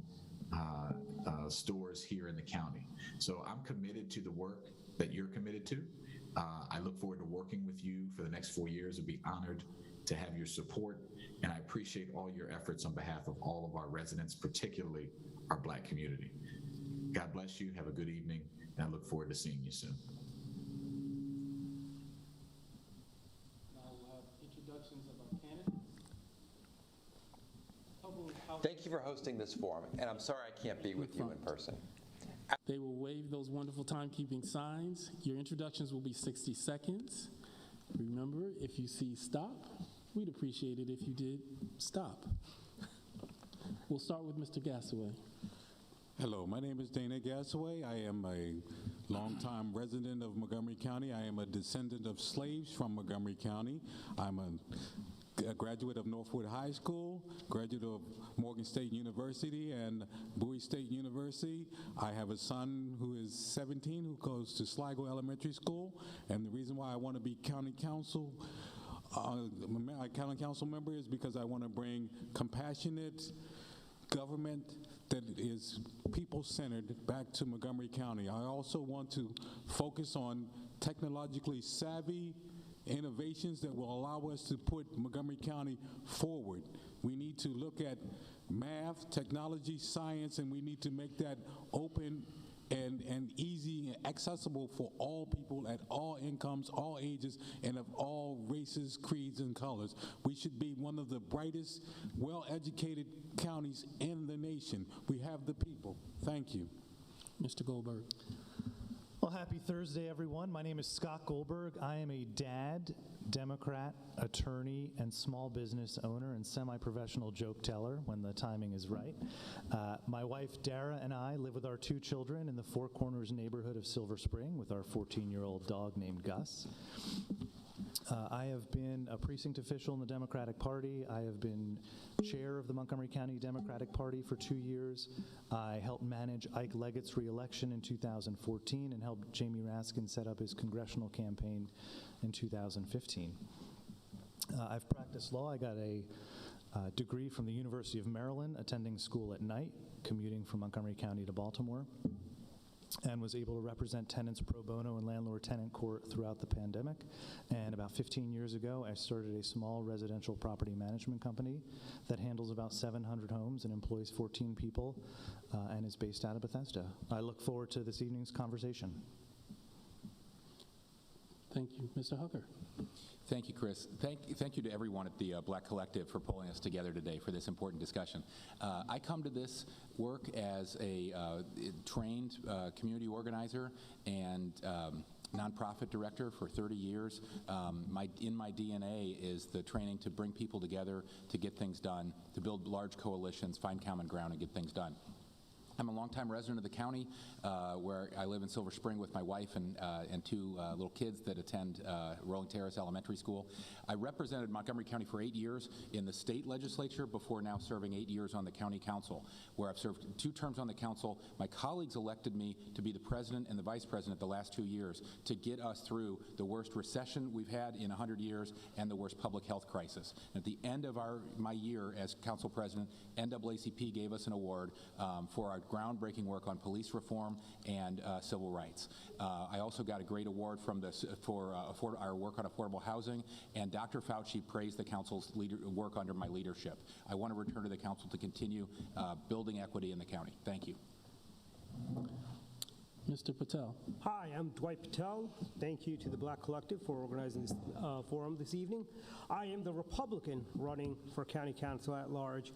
stores here in the county. So I'm committed to the work that you're committed to. I look forward to working with you for the next 4 years. I'd be honored to have your support, and I appreciate all your efforts on behalf of all of our residents, particularly our Black community. God bless you, have a good evening, and I look forward to seeing you soon. Now we'll have introductions of our candidates. Thank you for hosting this forum, and I'm sorry I can't be with you in person. They will wave those wonderful timekeeping signs. Your introductions will be 60 seconds. Remember, if you see stop, we'd appreciate it if you did stop. We'll start with Mr. Gassaway. Hello, my name is Dana Gassaway. I am a longtime resident of Montgomery County. I am a descendant of slaves from Montgomery County. I'm a a graduate of Northwood High School, graduate of Morgan State University and Bowie State University. I have a son who is 17 who goes to Sligo Elementary School, and the reason why I want to be county council member is because I want to bring compassionate government that is people-centered back to Montgomery County. I also want to focus on technologically savvy innovations that will allow us to put Montgomery County forward. We need to look at math, technology, science, and we need to make that open and easy and accessible for all people at all incomes, all ages, and of all races, creeds, and colors. We should be one of the brightest, well-educated counties in the nation. We have the people. Thank you. Mr. Goldberg. Well, happy Thursday, everyone. My name is Scott Goldberg. I am a dad, Democrat, attorney, and small business owner and semi-professional joke teller when the timing is right. My wife, Dara, and I live with our 2 children in the Four Corners neighborhood of Silver Spring with our 14-year-old dog named Gus. I have been a precinct official in the Democratic Party. I have been chair of the Montgomery County Democratic Party for 2 years. I helped manage Ike Leggett's reelection in 2014 and helped Jamie Raskin set up his congressional campaign in 2015. I've practiced law. I got a degree from the University of Maryland, attending school at night, commuting from Montgomery County to Baltimore, and was able to represent tenants pro bono in landlord-tenant court throughout the pandemic. And about 15 years ago, I started a small residential property management company that handles about 700 homes and employs 14 people and is based out of Bethesda. I look forward to this evening's conversation. Thank you. Mr. Hooker. Thank you, Chris. Thank you to everyone at the Black Collective for pulling us together today for this important discussion. I come to this work as a trained community organizer and nonprofit director for 30 years. In my DNA is the training to bring people together, to get things done, to build large coalitions, find common ground, and get things done. I'm a longtime resident of the county, where I live in Silver Spring with my wife and 2 little kids that attend Rolling Terrace Elementary School. I represented Montgomery County for 8 years in the state legislature before now serving 8 years on the county council, where I've served 2 terms on the council. My colleagues elected me to be the president and the vice president the last 2 years to get us through the worst recession we've had in 100 years and the worst public health crisis. At the end of my year as council president, NAACP gave us an award for our groundbreaking work on police reform and civil rights. I also got a great award from for our work on affordable housing, and Dr. Fauci praised the council's work under my leadership. I want to return to the council to continue building equity in the county. Thank you. Mr. Patel. Hi, I'm Dwight Patel. Thank you to the Black Collective for organizing this forum this evening. I am the Republican running for County Council at Large.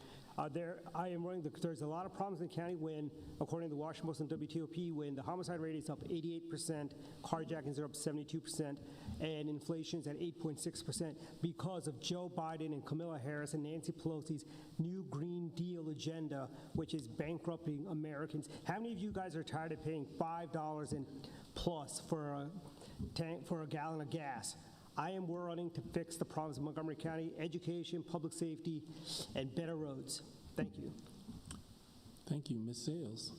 There's a lot of problems in the county when, according to the Washington Post and WTOP, when the homicide rate is up 88%, carjackings are up 72%, and inflation's at 8.6% because of Joe Biden and Kamala Harris and Nancy Pelosi's new Green Deal agenda, which is bankrupting Americans. How many of you guys are tired of paying $5 and plus for a gallon of gas? I am running to fix the problems in Montgomery County: education, public safety, and better roads. Thank you. Thank you. Ms. Sales.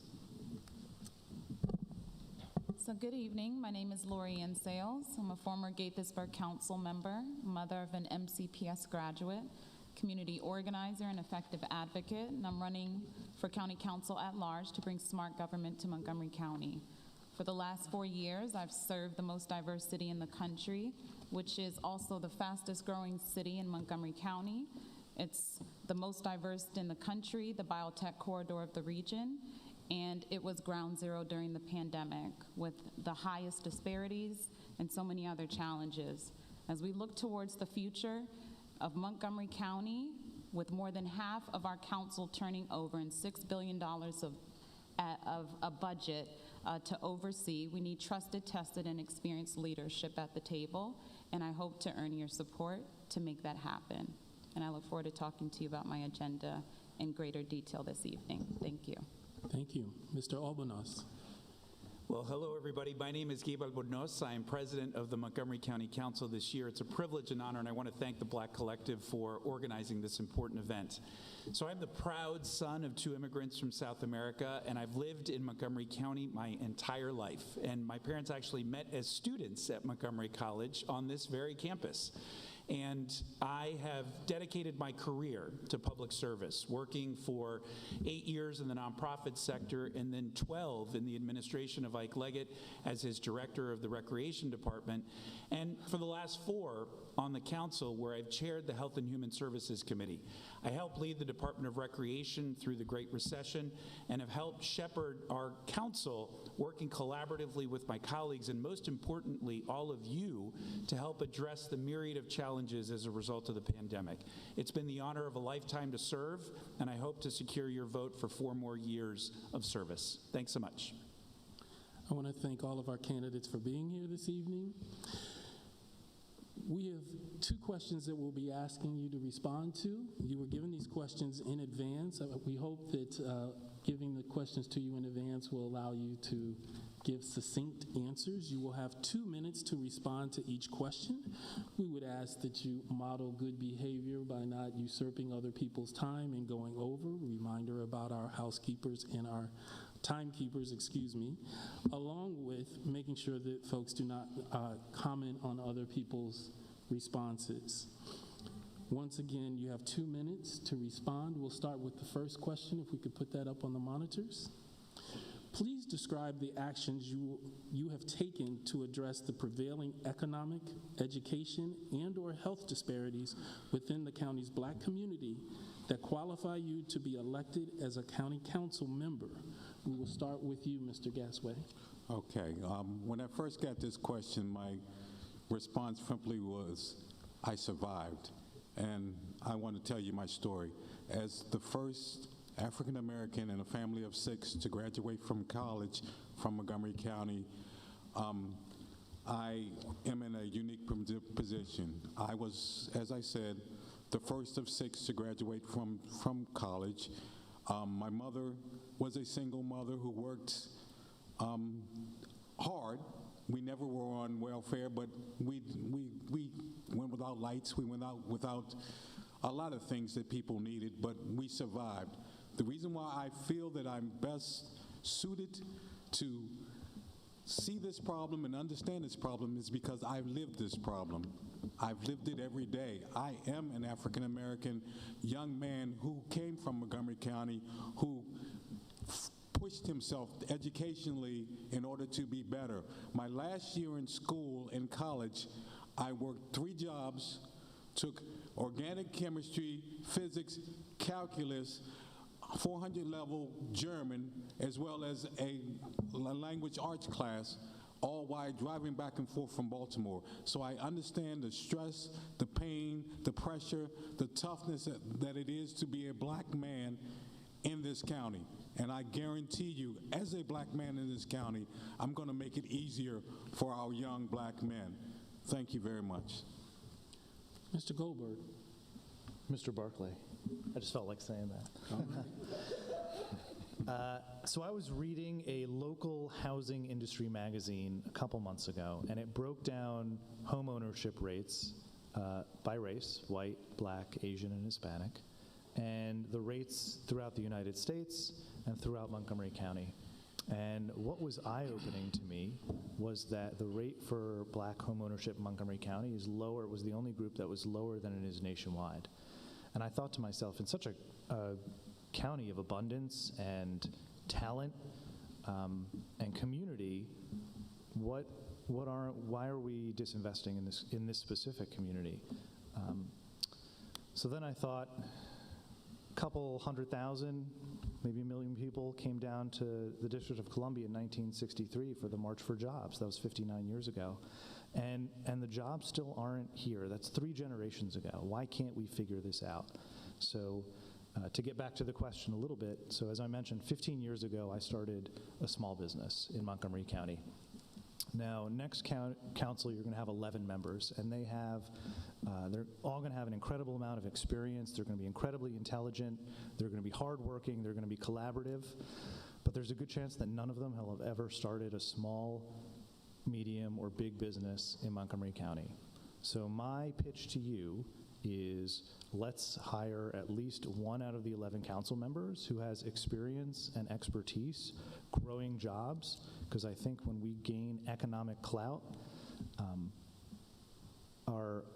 So good evening. My name is Lori Ann Sales. I'm a former Gaithersburg Council member, mother of an MCPS graduate, community organizer, and effective advocate, and I'm running for County Council at Large to bring smart government to Montgomery County. For the last 4 years, I've served the most diverse city in the country, which is also the fastest growing city in Montgomery County. It's the most diverse in the country, the biotech corridor of the region, and it was ground zero during the pandemic with the highest disparities and so many other challenges. As we look towards the future of Montgomery County, with more than half of our council turning over and $6 billion of a budget to oversee, we need trusted, tested, and experienced leadership at the table, and I hope to earn your support to make that happen. And I look forward to talking to you about my agenda in greater detail this evening. Thank you. Thank you. Mr. Albanos. Well, hello, everybody. My name is Gabe Albornoz. I am president of the Montgomery County Council this year. It's a privilege and honor, and I want to thank the Black Collective for organizing this important event. So I'm the proud son of 2 immigrants from South America, and I've lived in Montgomery County my entire life. And my parents actually met as students at Montgomery College on this very campus. And I have dedicated my career to public service, working for 8 years in the nonprofit sector and then 12 in the administration of Ike Leggett as his director of the Recreation Department, and for the last 4 on the council where I've chaired the Health and Human Services Committee. I helped lead the Department of Recreation through the Great Recession and have helped shepherd our council, working collaboratively with my colleagues and most importantly, all of you, to help address the myriad of challenges as a result of the pandemic. It's been the honor of a lifetime to serve, and I hope to secure your vote for 4 more years of service. Thanks so much. I want to thank all of our candidates for being here this evening. We have 2 questions that we'll be asking you to respond to. You were given these questions in advance. We hope that giving the questions to you in advance will allow you to give succinct answers. You will have 2 minutes to respond to each question. We would ask that you model good behavior by not usurping other people's time and going over. Reminder about our housekeepers and our timekeepers, along with making sure that folks do not comment on other people's responses. Once again, you have 2 minutes to respond. We'll start with the first question, if we could put that up on the monitors. Please describe the actions you have taken to address the prevailing economic, education, and/or health disparities within the county's Black community that qualify you to be elected as a county council member. We will start with you, Mr. Gasway. Okay. When I first got this question, my response simply was, I survived. And I want to tell you my story. As the first African American in a family of 6 to graduate from college from Montgomery County, I am in a unique position. I was, as I said, the first of 6 to graduate from college. My mother was a single mother who worked hard. We never were on welfare, but we went without lights. We went out without a lot of things that people needed, but we survived. The reason why I feel that I'm best suited to see this problem and understand this problem is because I've lived this problem. I've lived it every day. I am an African American young man who came from Montgomery County, who pushed himself educationally in order to be better. My last year in school, in college, I worked 3 jobs, took organic chemistry, physics, calculus, 400 level German, as well as a language arts class, all while driving back and forth from Baltimore. So I understand the stress, the pain, the pressure, the toughness that it is to be a Black man in this county. And I guarantee you, as a Black man in this county, I'm going to make it easier for our young Black men. Thank you very much. Mr. Goldberg. Mr. Barclay. I just felt like saying that. So I was reading a local housing industry magazine a couple months ago, and it broke down home ownership rates by race, white, Black, Asian, and Hispanic, and the rates throughout the United States and throughout Montgomery County. And what was eye-opening to me was that the rate for Black home ownership in Montgomery County is lower. It was the only group that was lower than it is nationwide. And I thought to myself, in such a county of abundance and talent and community, why are we disinvesting in this specific community? So then I thought, a couple 100,000, maybe 1 million people came down to the District of Columbia in 1963 for the March for Jobs. That was 59 years ago. And the jobs still aren't here. That's 3 generations ago. Why can't we figure this out? So to get back to the question a little bit, so as I mentioned, 15 years ago, I started a small business in Montgomery County. Now, next council, you're going to have 11 members, and they're all going to have an incredible amount of experience. They're going to be incredibly intelligent. They're going to be hardworking. They're going to be collaborative. but there's a good chance that none of them have ever started a small, medium, or big business in Montgomery County. So my pitch to you is let's hire at least 1 out of the 11 council members who has experience and expertise growing jobs, because I think when we gain economic clout,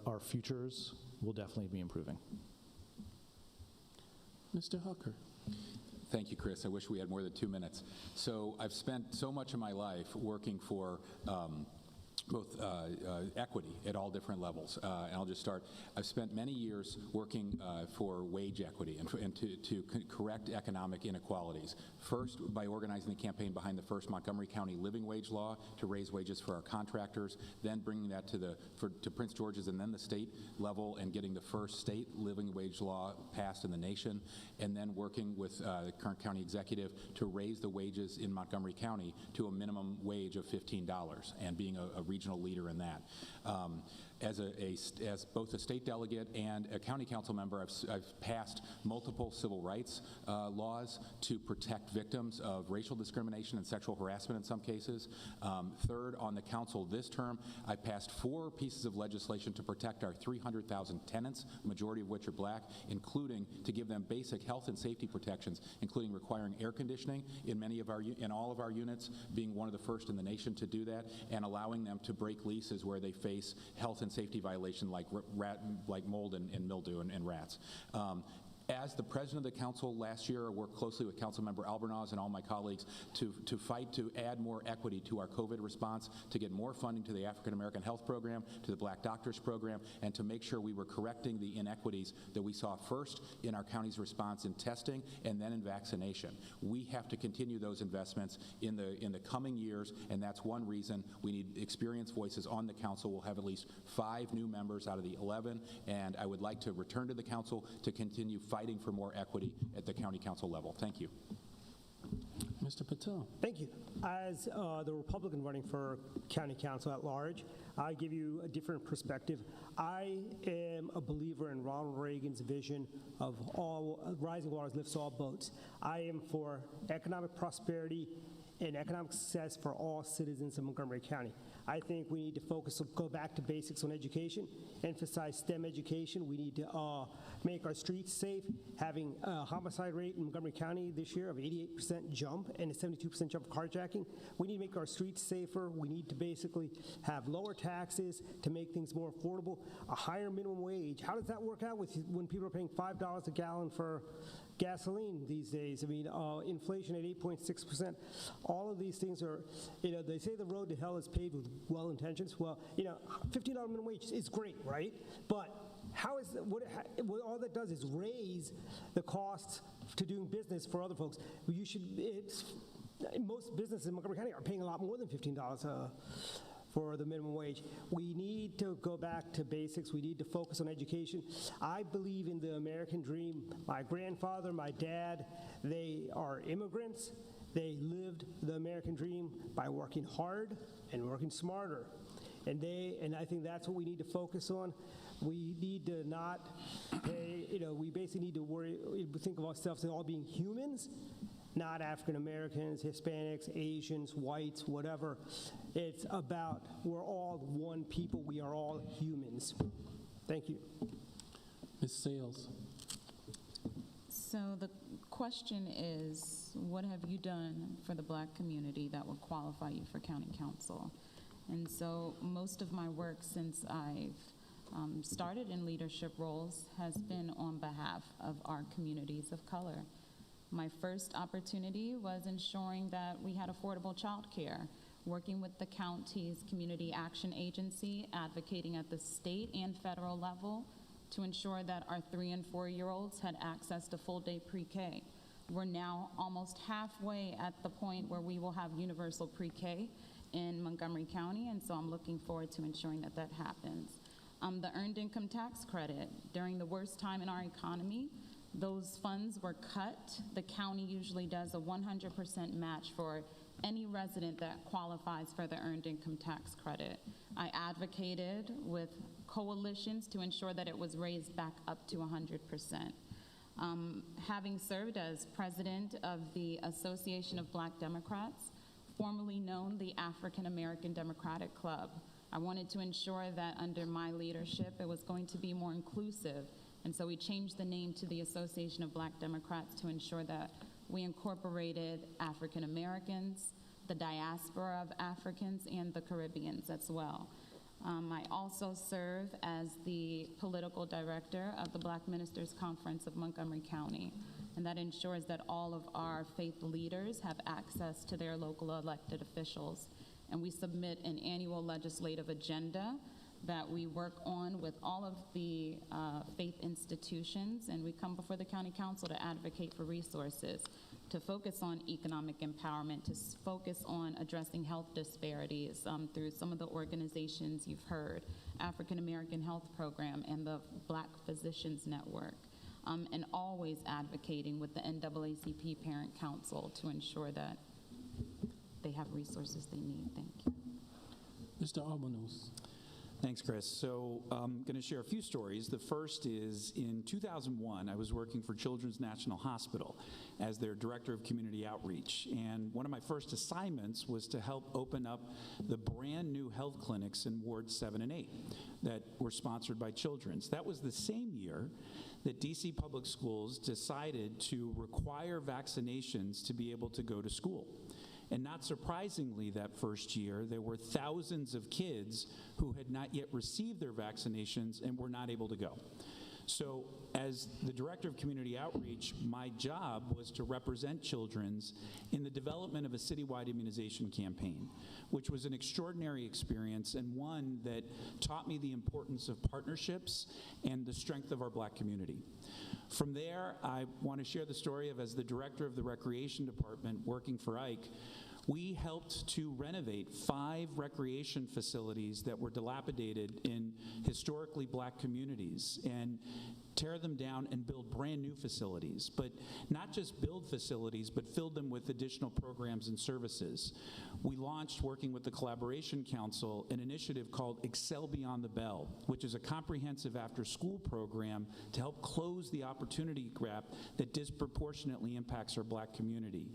our futures will definitely be improving. Mr. Hooker. Thank you, Chris. I wish we had more than 2 minutes. So I've spent so much of my life working for both equity at all different levels. And I'll just start. I've spent many years working for wage equity and to correct economic inequalities. First, by organizing the campaign behind the first Montgomery County living wage law to raise wages for our contractors, then bringing that to Prince George's and then the state level and getting the first state living wage law passed in the nation, and then working with the current county executive to raise the wages in Montgomery County to a minimum wage of $15 and being a regional leader in that. As both a state delegate and a county council member, I've passed multiple civil rights laws to protect victims of racial discrimination and sexual harassment in some cases. Third, on the council this term, I passed 4 pieces of legislation to protect our 300,000 tenants, majority of which are black, including to give them basic health and safety protections, including requiring air conditioning in all of our units, being one of the first in the nation to do that, and allowing them to break leases where they face health and safety violation like mold and mildew and rats. As the president of the council last year, I worked closely with Councilmember Albornoz and all my colleagues to fight to add more equity to our COVID response, to get more funding to the African American Health Program, to the Black Doctors Program, and to make sure we were correcting the inequities that we saw first in our county's response in testing and then in vaccination. We have to continue those investments in the coming years, and that's one reason we need experienced voices on the council. We'll have at least 5 new members out of the 11, and I would like to return to the council to continue fighting for more equity at the county council level. Thank you. Mr. Patel. Thank you. As the Republican running for county council at large, I give you a different perspective. I am a believer in Ronald Reagan's vision of all rising waters lifts all boats. I am for economic prosperity and economic success for all citizens of Montgomery County. I think we need to go back to basics on education, emphasize STEM education. We need to make our streets safe. Having a homicide rate in Montgomery County this year of 88% jump and a 72% jump for carjacking. We need to make our streets safer. We need to basically have lower taxes to make things more affordable, a higher minimum wage. How does that work out when people are paying $5 a gallon for gasoline these days? I mean, inflation at 8.6%. All of these things are, they say the road to hell is paved with well intentions. Well, $15 minimum wage is great, right? But how is that, what all that does is raise the costs to doing business for other folks. Most businesses in Montgomery County are paying a lot more than $15 for the minimum wage. We need to go back to basics. We need to focus on education. I believe in the American dream. My grandfather, my dad, they are immigrants. They lived the American dream by working hard and working smarter. And I think that's what we need to focus on. We need to not pay, we basically need to think of ourselves as all being humans, not African Americans, Hispanics, Asians, whites, whatever. It's about we're all one people. We are all humans. Thank you. Ms. Sales. So the question is, what have you done for the black community that would qualify you for county council? And so most of my work since I've started in leadership roles has been on behalf of our communities of color. My first opportunity was ensuring that we had affordable childcare, working with the county's Community Action Agency, advocating at the state and federal level to ensure that our 3- and 4-year-olds had access to full-day pre-K. We're now almost halfway at the point where we will have universal pre-K in Montgomery County, and so I'm looking forward to ensuring that that happens. The Earned Income Tax Credit, during the worst time in our economy, those funds were cut. The county usually does a 100% match for any resident that qualifies for the Earned Income Tax Credit. I advocated with coalitions to ensure that it was raised back up to 100%. Having served as president of the Association of Black Democrats, formerly known the African American Democratic Club, I wanted to ensure that under my leadership it was going to be more inclusive, and so we changed the name to the Association of Black Democrats to ensure that we incorporated African Americans, the diaspora of Africans, and the Caribbeans as well. I also serve as the political director of the Black Ministers Conference of Montgomery County, and that ensures that all of our faith leaders have access to their local elected officials. And we submit an annual legislative agenda that we work on with all of the faith institutions, and we come before the County Council to advocate for resources, to focus on economic empowerment, to focus on addressing health disparities through some of the organizations you've heard, African American Health Program and the Black Physicians Network, and always advocating with the NAACP Parent Council to ensure that they have resources they need. Thank you. Mr. Albanos. Thanks, Chris. So I'm going to share a few stories. The first is in 2001, I was working for Children's National Hospital as their director of community outreach. And one of my first assignments was to help open up the brand new health clinics in Wards 7 and 8 that were sponsored by Children's. That was the same year that DC Public Schools decided to require vaccinations to be able to go to school. And not surprisingly, that first year, there were thousands of kids who had not yet received their vaccinations and were not able to go. So as the director of community outreach, my job was to represent Children's in the development of a citywide immunization campaign, which was an extraordinary experience and one that taught me the importance of partnerships and the strength of our Black community. From there, I want to share the story of, as the director of the recreation department working for Ike, we helped to renovate 5 recreation facilities that were dilapidated in historically Black communities and tear them down and build brand new facilities, but not just build facilities, but fill them with additional programs and services. We launched, working with the Collaboration Council, an initiative called Excel Beyond the Bell, which is a comprehensive after-school program to help close the opportunity gap that disproportionately impacts our Black community.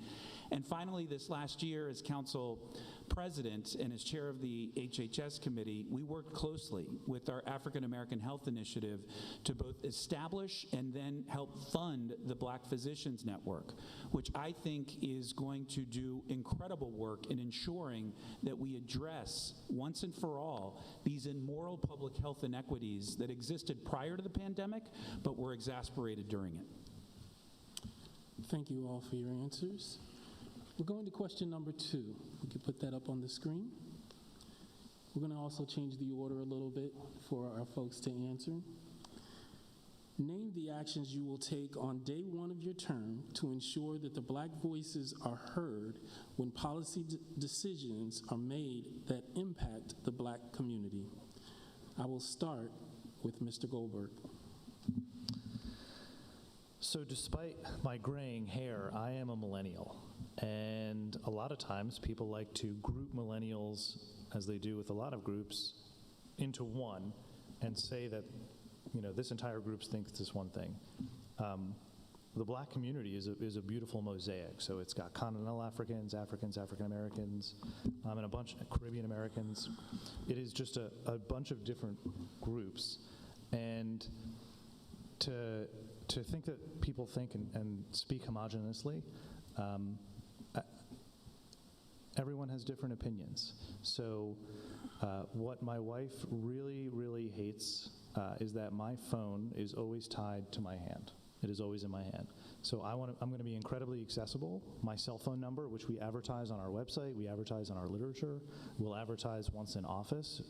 And finally, this last year, as council president and as chair of the HHS committee, we worked closely with our African American Health Initiative to both establish and then help fund the Black Physicians Network, which I think is going to do incredible work in ensuring that we address once and for all these immoral public health inequities that existed prior to the pandemic but were exacerbated during it. Thank you all for your answers. We're going to question number 2. We can put that up on the screen. We're going to also change the order a little bit for our folks to answer. Name the actions you will take on day 1 of your term to ensure that the Black voices are heard when policy decisions are made that impact the Black community. I will start with Mr. Goldberg. So despite my graying hair, I am a millennial. And a lot of times people like to group millennials, as they do with a lot of groups, into one and say that, you know, this entire group thinks this one thing. The Black community is a beautiful mosaic. So it's got continental Africans, African Americans, and a bunch of Caribbean Americans. It is just a bunch of different groups. And to think that people think and speak homogeneously, everyone has different opinions. So what my wife really, really hates is that my phone is always tied to my hand. It is always in my hand. So I'm going to be incredibly accessible. My cell phone number, which we advertise on our website, we advertise on our literature, we'll advertise once in office.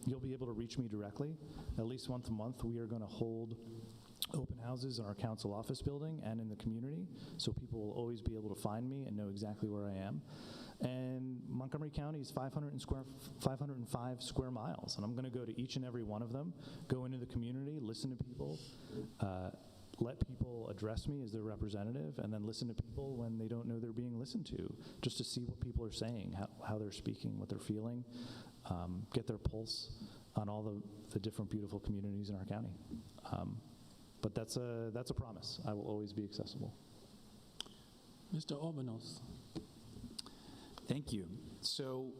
You'll be able to reach me directly. At least once a month, we are going to hold open houses in our council office building and in the community, so people will always be able to find me and know exactly where I am. And Montgomery County is 505 square miles, and I'm going to go to each and every one of them, go into the community, listen to people, let people address me as their representative, and then listen to people when they don't know they're being listened to, just to see what people are saying, how they're speaking, what they're feeling, get their pulse on all the different beautiful communities in our county. But that's a promise. I will always be accessible. Mr. Albanos. Thank you. So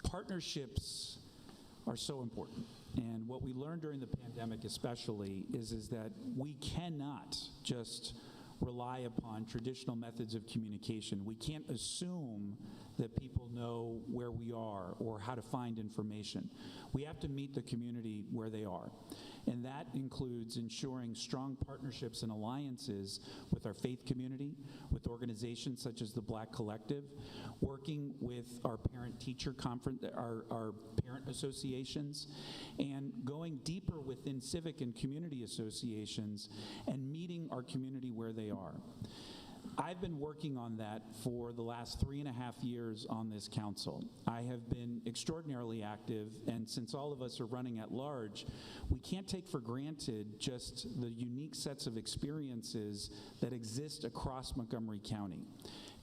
partnerships are so important. And what we learned during the pandemic especially is that we cannot just rely upon traditional methods of communication. We can't assume that people know where we are or how to find information. We have to meet the community where they are. And that includes ensuring strong partnerships and alliances with our faith community, with organizations such as the Black Collective, working with our parent-teacher conference, our parent associations, and going deeper within civic and community associations and meeting our community where they are. I've been working on that for the last 3.5 years on this council. I have been extraordinarily active, and since all of us are running at large, we can't take for granted just the unique sets of experiences that exist across Montgomery County.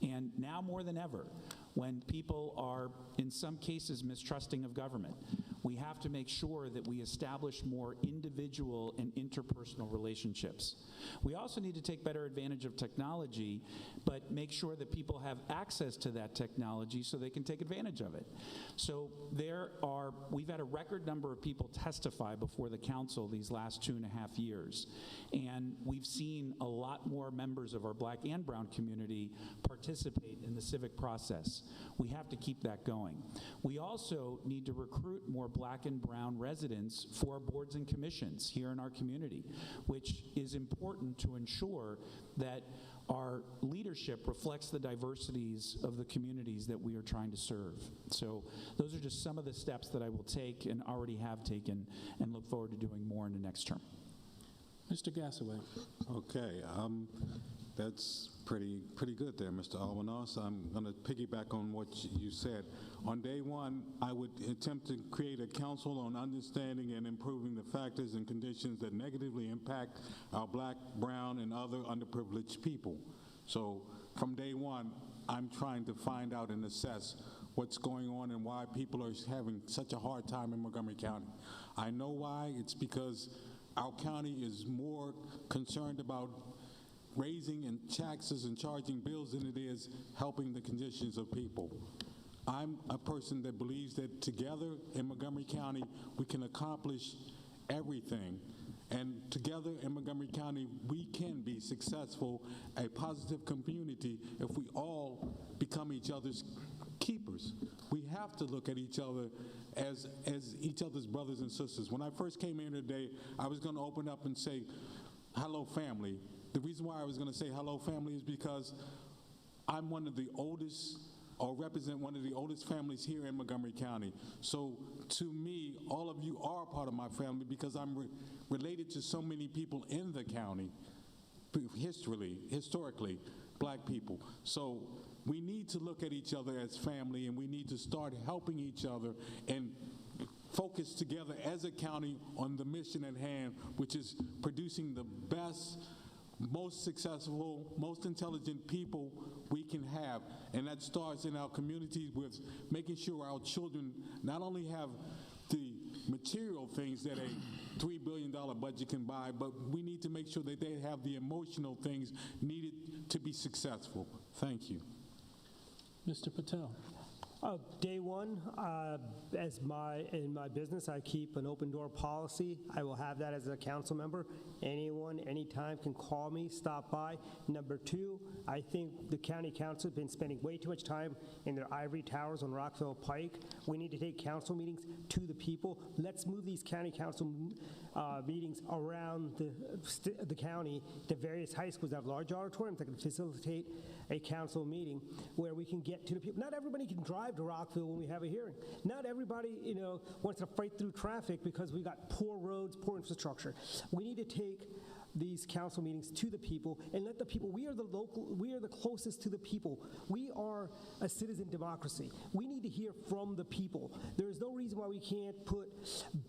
And now more than ever, when people are, in some cases, mistrusting of government, we have to make sure that we establish more individual and interpersonal relationships. We also need to take better advantage of technology, but make sure that people have access to that technology so they can take advantage of it. So we've had a record number of people testify before the council these last 2.5 years. And we've seen a lot more members of our Black and Brown community participate in the civic process. We have to keep that going. We also need to recruit more Black and Brown residents for boards and commissions here in our community, which is important to ensure that our leadership reflects the diversities of the communities that we are trying to serve. So those are just some of the steps that I will take and already have taken, and look forward to doing more in the next term. Mr. Gassaway. Okay, that's pretty good there, Mr. Albanos. I'm going to piggyback on what you said. On day one, I would attempt to create a council on understanding and improving the factors and conditions that negatively impact our Black, Brown, and other underprivileged people. So from day one, I'm trying to find out and assess what's going on and why people are having such a hard time in Montgomery County. I know why. It's because our county is more concerned about raising and taxes and charging bills than it is helping the conditions of people. I'm a person that believes that together in Montgomery County, we can accomplish everything. And together in Montgomery County, we can be successful, a positive community, if we all become each other's keepers. We have to look at each other as each other's brothers and sisters. When I first came here today, I was going to open up and say, hello, family. The reason why I was going to say hello, family, is because I'm one of the oldest, or represent one of the oldest families here in Montgomery County. So to me, all of you are part of my family because I'm related to so many people in the county, historically, Black people. So we need to look at each other as family, and we need to start helping each other and focus together as a county on the mission at hand, which is producing the best, most successful, most intelligent people we can have. And that starts in our communities with making sure our children not only have the material things that a $3 billion budget can buy, but we need to make sure that they have the emotional things needed to be successful. Thank you. Mr. Patel. Day one, in my business, I keep an open door policy. I will have that as a council member. Anyone, anytime can call me, stop by. Number two, I think the county council has been spending way too much time in their ivory towers on Rockville Pike. We need to take council meetings to the people. Let's move these county council meetings around the county. The various high schools have large auditoriums that can facilitate a council meeting where we can get to the people. Not everybody can drive to Rockville when we have a hearing. Not everybody, wants to fight through traffic because we got poor roads, poor infrastructure. We need to take these council meetings to the people and let the people, we are the closest to the people. We are a citizen democracy. We need to hear from the people. There is no reason why we can't put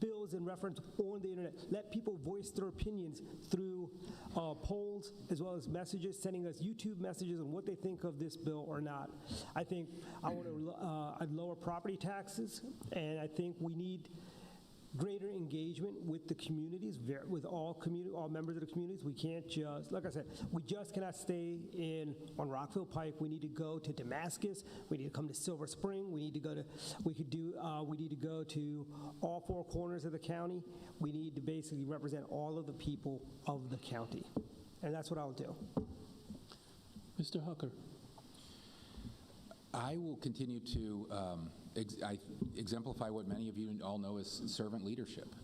bills and reference on the internet. Let people voice their opinions through polls as well as messages, sending us YouTube messages on what they think of this bill or not. I think I want to lower property taxes, and I think we need greater engagement with the communities, with all members of the communities. We can't just, like I said, we just cannot stay on Rockville Pike. We need to go to Damascus. We need to come to Silver Spring. We need to go to all four corners of the county. We need to basically represent all of the people of the county, and that's what I'll do. Mr. Hooker. I will continue to exemplify what many of you all know as servant leadership.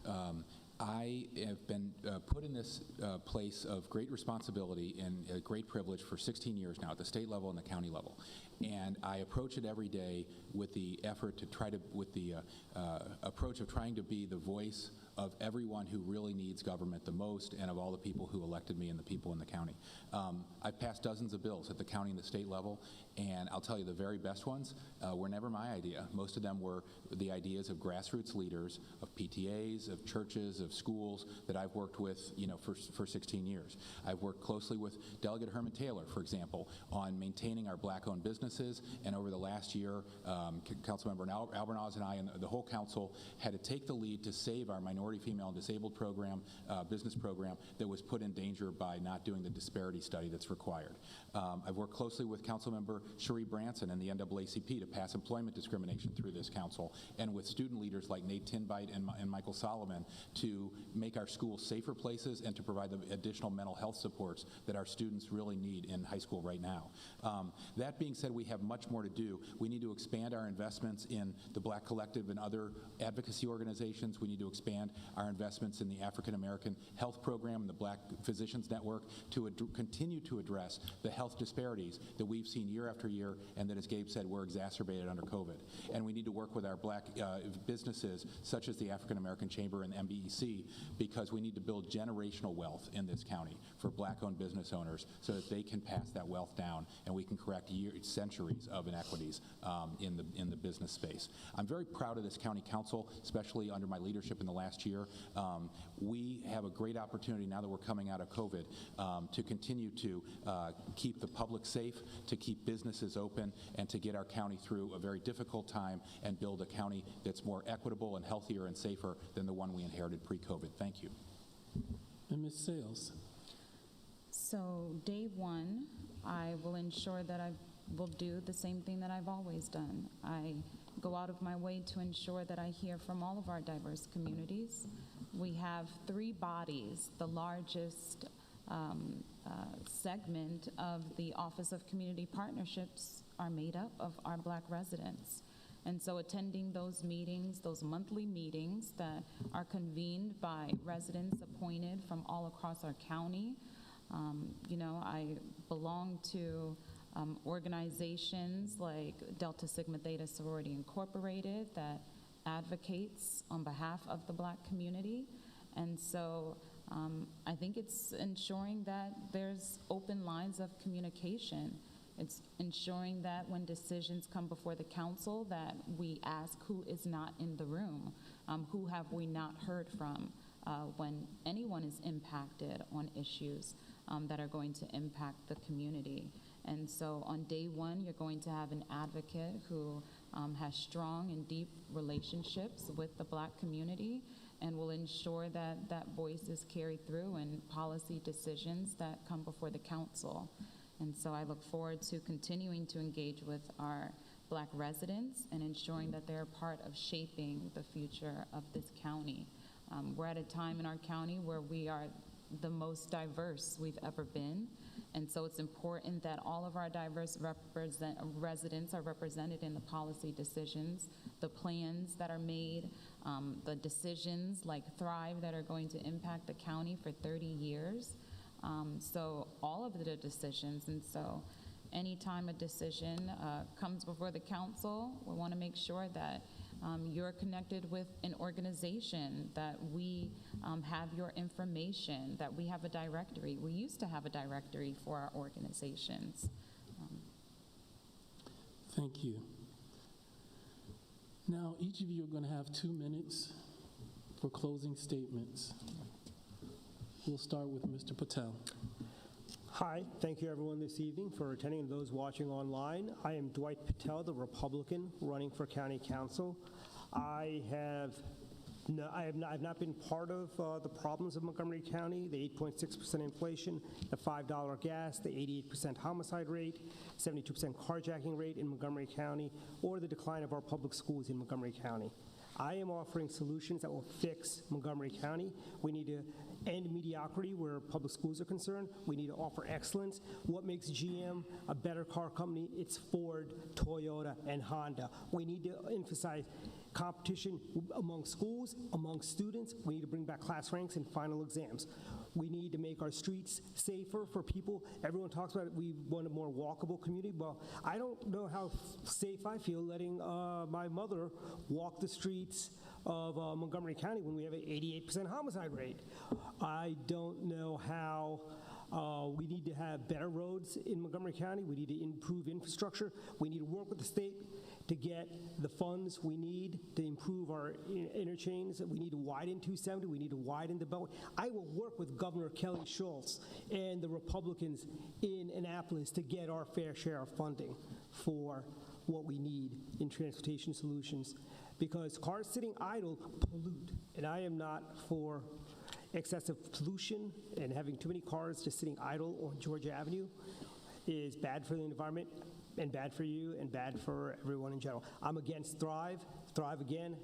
I have been put in this place of great responsibility and great privilege for 16 years now at the state level and the county level. And I approach it every day with the effort to try to, with the approach of trying to be the voice of everyone who really needs government the most and of all the people who elected me and the people in the county. I've passed dozens of bills at the county and the state level, and I'll tell you the very best ones were never my idea. Most of them were the ideas of grassroots leaders, of PTAs, of churches, of schools that I've worked with, for 16 years. I've worked closely with Delegate Herman Taylor, for example, on maintaining our black-owned businesses, and over the last year, Councilmember Albornoz and I and the whole council had to take the lead to save our minority, female, and disabled program, business program that was put in danger by not doing the disparity study that's required. I've worked closely with Councilmember Cherie Branson and the NAACP to pass employment discrimination through this council, and with student leaders like Nate Tinbite and Michael Solomon to make our schools safer places and to provide the additional mental health supports that our students really need in high school right now. That being said, we have much more to do. We need to expand our investments in the Black Collective and other advocacy organizations. We need to expand our investments in the African American Health Program and the Black Physicians Network to continue to address the health disparities that we've seen year after year and that, as Gabe said, were exacerbated under COVID. And we need to work with our black businesses, such as the African American Chamber and MBEC, because we need to build generational wealth in this county for black-owned business owners so that they can pass that wealth down and we can correct centuries of inequities in the business space. I'm very proud of this county council, especially under my leadership in the last year. We have a great opportunity now that we're coming out of COVID to continue to keep the public safe, to keep businesses open, and to get our county through a very difficult time and build a county that's more equitable and healthier and safer than the one we inherited pre-COVID. Thank you. And Ms. Sales. So day one, I will ensure that I will do the same thing that I've always done. I go out of my way to ensure that I hear from all of our diverse communities. We have three bodies. The largest segment of the Office of Community Partnerships are made up of our Black residents. And so attending those meetings, those monthly meetings that are convened by residents appointed from all across our county, I belong to organizations like Delta Sigma Theta Sorority Incorporated that advocates on behalf of the Black community. And so I think it's ensuring that there's open lines of communication. It's ensuring that when decisions come before the council that we ask who is not in the room, who have we not heard from when anyone is impacted on issues that are going to impact the community. And so on day one, you're going to have an advocate who has strong and deep relationships with the Black community and will ensure that that voice is carried through in policy decisions that come before the council. And so I look forward to continuing to engage with our Black residents and ensuring that they're part of shaping the future of this county. We're at a time in our county where we are the most diverse we've ever been. And so it's important that all of our diverse residents are represented in the policy decisions, the plans that are made, the decisions like Thrive that are going to impact the county for 30 years. So all of the decisions, and so anytime a decision comes before the council, we want to make sure that you're connected with an organization, that we have your information, that we have a directory. We used to have a directory for our organizations. Thank you. Now, each of you are going to have 2 minutes for closing statements. We'll start with Mr. Patel. Hi, thank you everyone this evening for attending and those watching online. I am Dwight Patel, the Republican running for County Council. I have No, I've not been part of the problems of Montgomery County, the 8.6% inflation, the $5 gas, the 88% homicide rate, 72% carjacking rate in Montgomery County, or the decline of our public schools in Montgomery County. I am offering solutions that will fix Montgomery County. We need to end mediocrity where public schools are concerned. We need to offer excellence. What makes GM a better car company? It's Ford, Toyota, and Honda. We need to emphasize competition among schools, among students. We need to bring back class ranks and final exams. We need to make our streets safer for people. Everyone talks about it. We want a more walkable community. Well, I don't know how safe I feel letting my mother walk the streets of Montgomery County when we have an 88% homicide rate. I don't know how we need to have better roads in Montgomery County. We need to improve infrastructure. We need to work with the state to get the funds we need to improve our interchanges. We need to widen 270. We need to widen the Beltway. I will work with Governor Kelly Schultz and the Republicans in Annapolis to get our fair share of funding for what we need in transportation solutions, because cars sitting idle pollute, and I am not for excessive pollution, and having too many cars just sitting idle on Georgia Avenue is bad for the environment and bad for you and bad for everyone in general. I'm against Thrive. Thrive, again,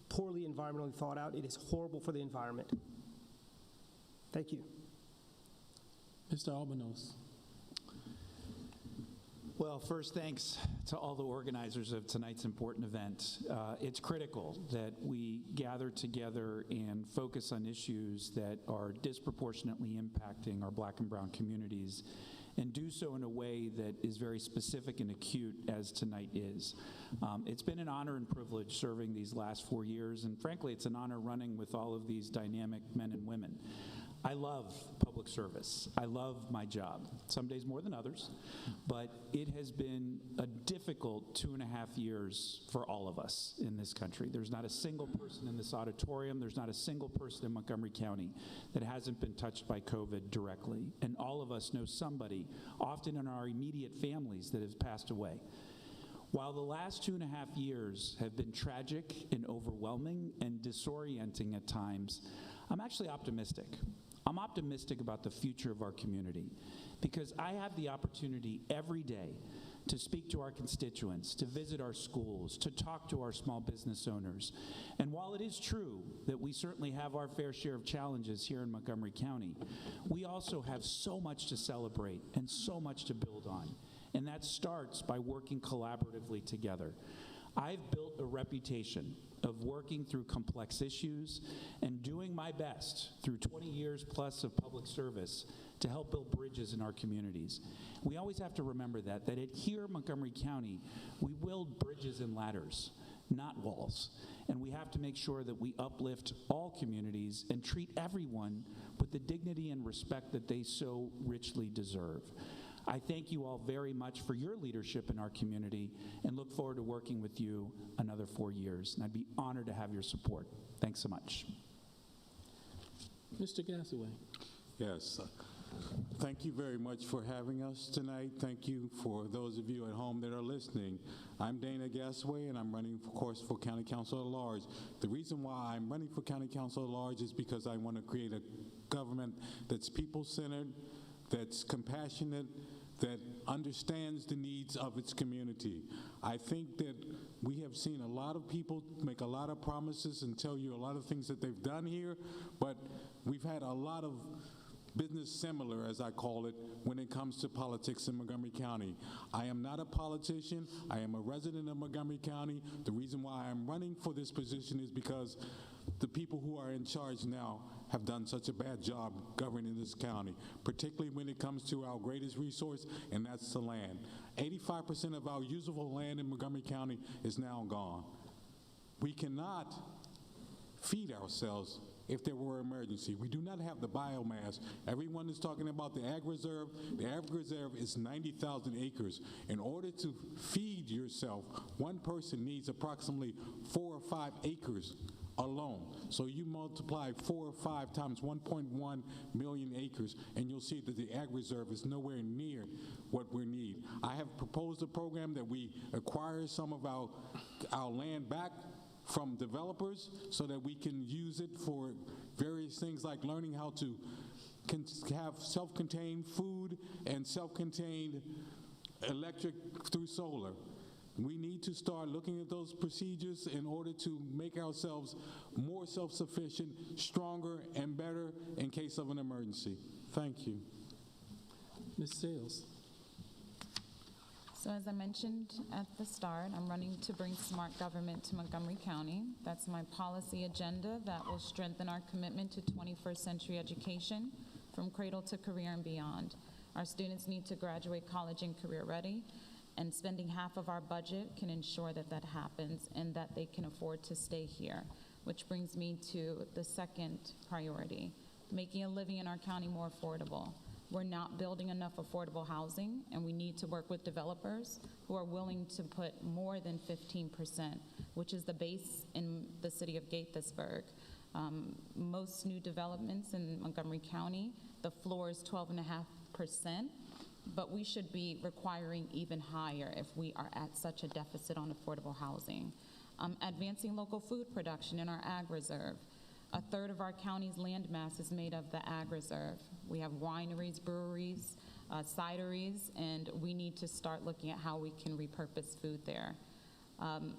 poorly environmentally thought out. It is horrible for the environment. Thank you. Mr. Albanos. Well, first, thanks to all the organizers of tonight's important event. It's critical that we gather together and focus on issues that are disproportionately impacting our Black and brown communities, and do so in a way that is very specific and acute, as tonight is. It's been an honor and privilege serving these last 4 years, and frankly, it's an honor running with all of these dynamic men and women. I love public service. I love my job, some days more than others, but it has been a difficult 2.5 years for all of us in this country. There's not a single person in this auditorium, there's not a single person in Montgomery County that hasn't been touched by COVID directly, and all of us know somebody, often in our immediate families, that has passed away. While the last 2.5 years have been tragic and overwhelming and disorienting at times, I'm actually optimistic. I'm optimistic about the future of our community because I have the opportunity every day to speak to our constituents, to visit our schools, to talk to our small business owners. And while it is true that we certainly have our fair share of challenges here in Montgomery County, we also have so much to celebrate and so much to build on. And that starts by working collaboratively together. I've built a reputation of working through complex issues and doing my best through 20 years plus of public service to help build bridges in our communities. We always have to remember that here in Montgomery County, we build bridges and ladders, not walls. And we have to make sure that we uplift all communities and treat everyone with the dignity and respect that they so richly deserve. I thank you all very much for your leadership in our community and look forward to working with you another 4 years. And I'd be honored to have your support. Thanks so much. Mr. Gassaway. Yes. Thank you very much for having us tonight. Thank you for those of you at home that are listening. I'm Dana Gassaway, and I'm running, of course, for County Council at Large. The reason why I'm running for County Council at Large is because I want to create a government that's people-centered, that's compassionate, that understands the needs of its community. I think that we have seen a lot of people make a lot of promises and tell you a lot of things that they've done here, but we've had a lot of business similar, as I call it, when it comes to politics in Montgomery County. I am not a politician. I am a resident of Montgomery County. The reason why I'm running for this position is because the people who are in charge now have done such a bad job governing this county, particularly when it comes to our greatest resource, and that's the land. 85% of our usable land in Montgomery County is now gone. We cannot feed ourselves if there were an emergency. We do not have the biomass. Everyone is talking about the ag reserve. The ag reserve is 90,000 acres. In order to feed yourself, one person needs approximately 4 or 5 acres alone. So you multiply 4 or 5 times 1.1 million acres, and you'll see that the ag reserve is nowhere near what we need. I have proposed a program that we acquire some of our land back from developers so that we can use it for various things like learning how to have self-contained food and self-contained electric through solar. We need to start looking at those procedures in order to make ourselves more self-sufficient, stronger, and better in case of an emergency. Thank you. Ms. Sales. So as I mentioned at the start, I'm running to bring smart government to Montgomery County. That's my policy agenda that will strengthen our commitment to 21st century education from cradle to career and beyond. Our students need to graduate college and career ready, and spending half of our budget can ensure that that happens and that they can afford to stay here, which brings me to the second priority, making a living in our county more affordable. We're not building enough affordable housing, and we need to work with developers who are willing to put more than 15%, which is the base in the city of Gaithersburg. Most new developments in Montgomery County, the floor is 12.5%, but we should be requiring even higher if we are at such a deficit on affordable housing. Advancing local food production in our ag reserve. A third of our county's land mass is made of the ag reserve. We have wineries, breweries, cideries, and we need to start looking at how we can repurpose food there.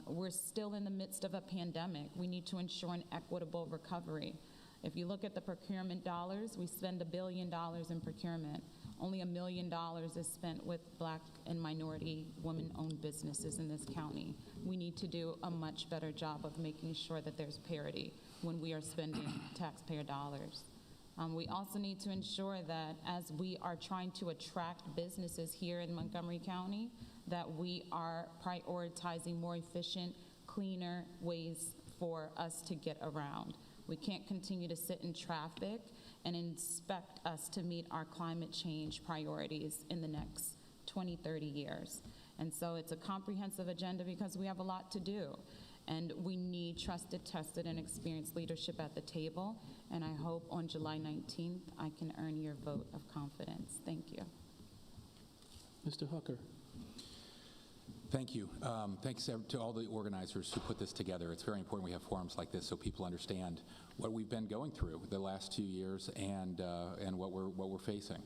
We're still in the midst of a pandemic. We need to ensure an equitable recovery. If you look at the procurement dollars, we spend $1 billion in procurement. Only $1 million is spent with Black and minority women-owned businesses in this county. We need to do a much better job of making sure that there's parity when we are spending taxpayer dollars. We also need to ensure that as we are trying to attract businesses here in Montgomery County, that we are prioritizing more efficient, cleaner ways for us to get around. We can't continue to sit in traffic and expect us to meet our climate change priorities in the next 20, 30 years. And so it's a comprehensive agenda because we have a lot to do. And we need trusted, tested, and experienced leadership at the table. And I hope on July 19th, I can earn your vote of confidence. Thank you. Mr. Hooker. Thank you. Thanks to all the organizers who put this together. It's very important we have forums like this so people understand what we've been going through the last 2 years and what we're facing.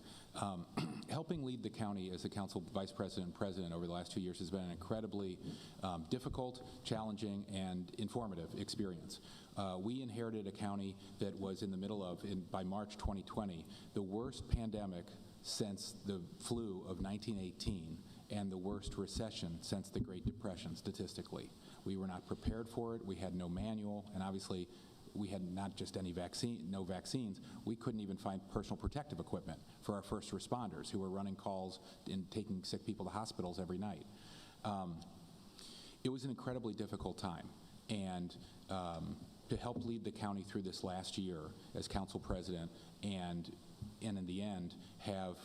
Helping lead the county as the council vice president and president over the last 2 years has been an incredibly difficult, challenging, and informative experience. We inherited a county that was in the middle of, by March 2020, the worst pandemic since the flu of 1918. And the worst recession since the Great Depression, statistically. We were not prepared for it. We had no manual, and obviously we had not just no vaccines. We couldn't even find personal protective equipment for our first responders who were running calls and taking sick people to hospitals every night. It was an incredibly difficult time, and to help lead the county through this last year as council president and in the end have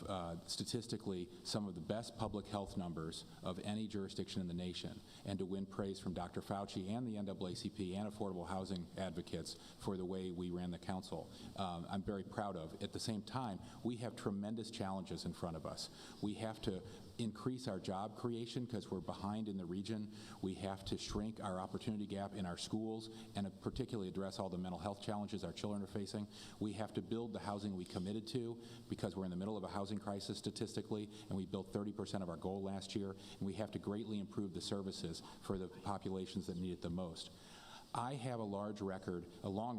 statistically some of the best public health numbers of any jurisdiction in the nation, and to win praise from Dr. Fauci and the NAACP and affordable housing advocates for the way we ran the council, I'm very proud of. At the same time, we have tremendous challenges in front of us. We have to increase our job creation because we're behind in the region. We have to shrink our opportunity gap in our schools and particularly address all the mental health challenges our children are facing. We have to build the housing we committed to because we're in the middle of a housing crisis statistically, and we built 30% of our goal last year, and we have to greatly improve the services for the populations that need it the most. I have a long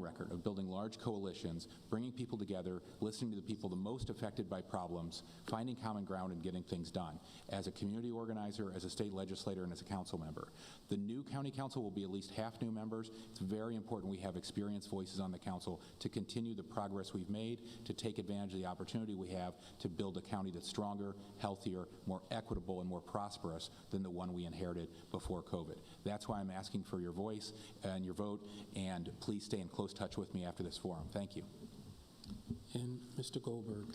record of building large coalitions, bringing people together, listening to the people the most affected by problems, finding common ground and getting things done. As a community organizer, as a state legislator, and as a council member. The new county council will be at least half new members. It's very important we have experienced voices on the council to continue the progress we've made, to take advantage of the opportunity we have to build a county that's stronger, healthier, more equitable, and more prosperous than the one we inherited before COVID. That's why I'm asking for your voice and your vote, and please stay in close touch with me after this forum. Thank you. And Mr. Goldberg.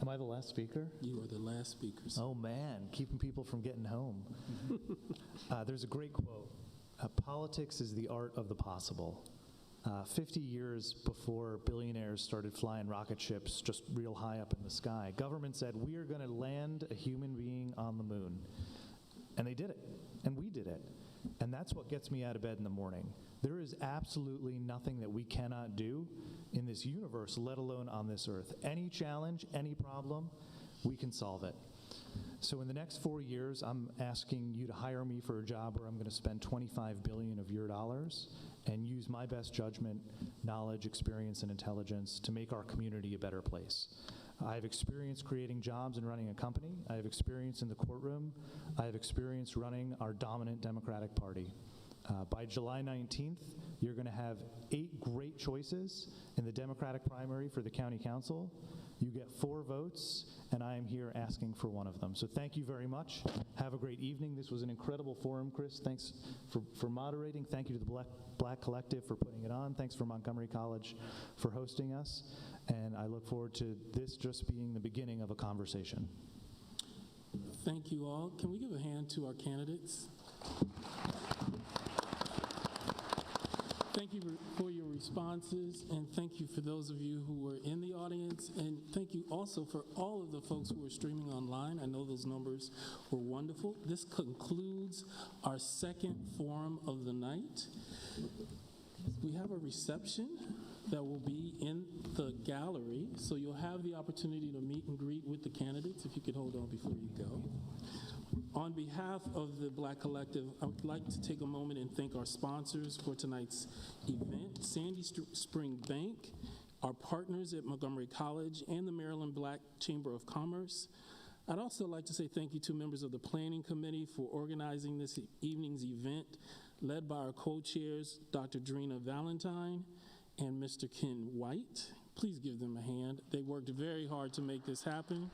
Am I the last speaker? You are the last speaker, sir. Oh man, keeping people from getting home. There's a great quote. Politics is the art of the possible. 50 years before billionaires started flying rocket ships just real high up in the sky, government said, we are going to land a human being on the moon. And they did it, and we did it. And that's what gets me out of bed in the morning. There is absolutely nothing that we cannot do in this universe, let alone on this earth. Any challenge, any problem, we can solve it. So in the next 4 years, I'm asking you to hire me for a job where I'm going to spend $25 billion of your dollars and use my best judgment, knowledge, experience, and intelligence to make our community a better place. I have experience creating jobs and running a company. I have experience in the courtroom. I have experience running our dominant Democratic Party. By July 19th, you're going to have 8 great choices in the Democratic primary for the county council. You get 4 votes, and I am here asking for one of them. So thank you very much. Have a great evening. This was an incredible forum, Chris. Thanks for moderating. Thank you to the Black Collective for putting it on. Thanks for Montgomery College for hosting us. And I look forward to this just being the beginning of a conversation. Thank you all. Can we give a hand to our candidates? Thank you for your responses, and thank you for those of you who were in the audience, and thank you also for all of the folks who are streaming online. I know those numbers were wonderful. This concludes our second forum of the night. We have a reception that will be in the gallery, so you'll have the opportunity to meet and greet with the candidates, if you could hold on before you go. On behalf of the Black Collective, I would like to take a moment and thank our sponsors for tonight's event, Sandy Spring Bank, our partners at Montgomery College, and the Maryland Black Chamber of Commerce. I'd also like to say thank you to members of the Planning Committee for organizing this evening's event, led by our co-chairs, Dr. Drina Valentine and Mr. Ken White. Please give them a hand. They worked very hard to make this happen.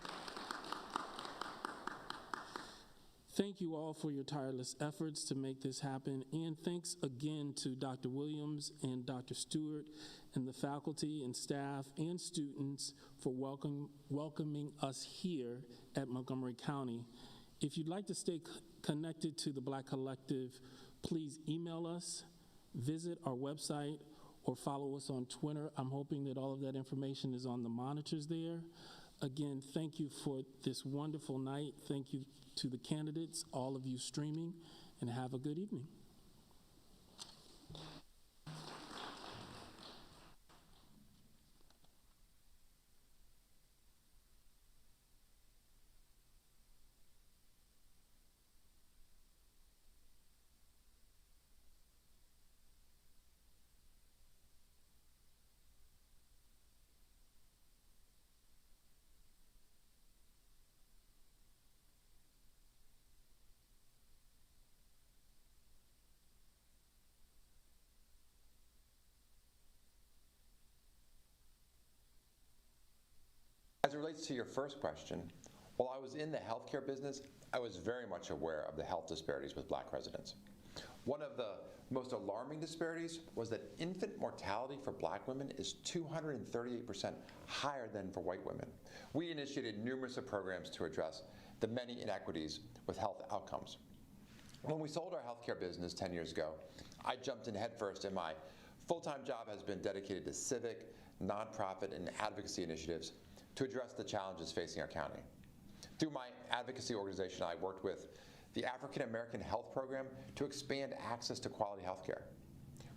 Thank you all for your tireless efforts to make this happen, and thanks again to Dr. Williams and Dr. Stewart and the faculty and staff and students for welcoming us here at Montgomery County. If you'd like to stay connected to the Black Collective, please email us, visit our website, or follow us on Twitter. I'm hoping that all of that information is on the monitors there. Again, thank you for this wonderful night. Thank you to the candidates, all of you streaming, and have a good evening. As it relates to your first question, while I was in the healthcare business, I was very much aware of the health disparities with Black residents. One of the most alarming disparities was that infant mortality for Black women is 238% higher than for white women. We initiated numerous programs to address the many inequities with health outcomes. When we sold our healthcare business 10 years ago, I jumped in headfirst, and my full-time job has been dedicated to civic, nonprofit, and advocacy initiatives to address the challenges facing our county. Through my advocacy organization, I worked with the African American Health Program to expand access to quality health care.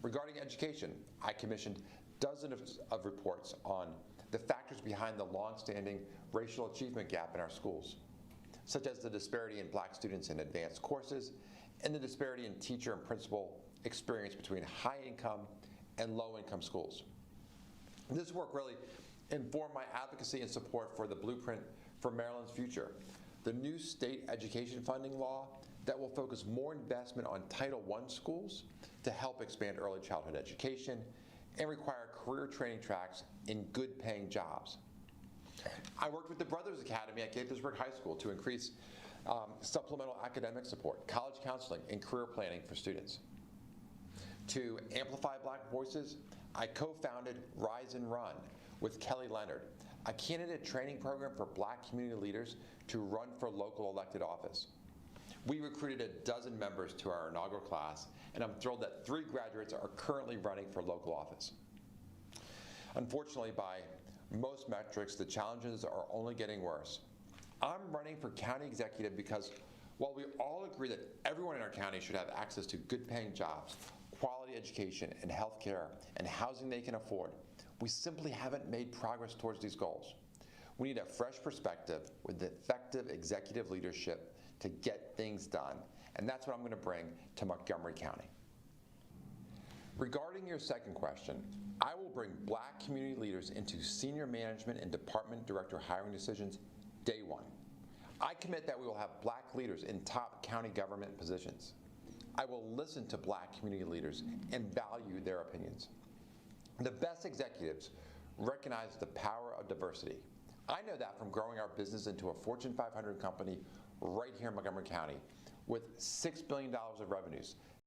Regarding education, I commissioned dozens of reports on the factors behind the long-standing racial achievement gap in our schools, such as the disparity in Black students in advanced courses and the disparity in teacher and principal experience between high-income and low-income schools. This work really informed my advocacy and support for the Blueprint for Maryland's Future, the new state education funding law that will focus more investment on Title I schools to help expand early childhood education and require career training tracks in good-paying jobs. I worked with the Brothers Academy at Gaithersburg High School to increase supplemental academic support, college counseling, and career planning for students. To amplify Black voices, I co-founded Rise and Run with Kelly Leonard, a candidate training program for Black community leaders to run for local elected office. We recruited a dozen members to our inaugural class, and I'm thrilled that 3 graduates are currently running for local office. Unfortunately, by most metrics, the challenges are only getting worse. I'm running for county executive because while we all agree that everyone in our county should have access to good-paying jobs, quality quality education and health care and housing they can afford, we simply haven't made progress towards these goals. We need a fresh perspective with effective executive leadership to get things done, and that's what I'm going to bring to Montgomery County. Regarding your second question, I will bring Black community leaders into senior management and department director hiring decisions day one. I commit that we will have Black leaders in top county government positions. I will listen to Black community leaders and value their opinions. The best executives recognize the power of diversity. I know that from growing our business into a Fortune 500 company right here in Montgomery County with $6 billion of revenues.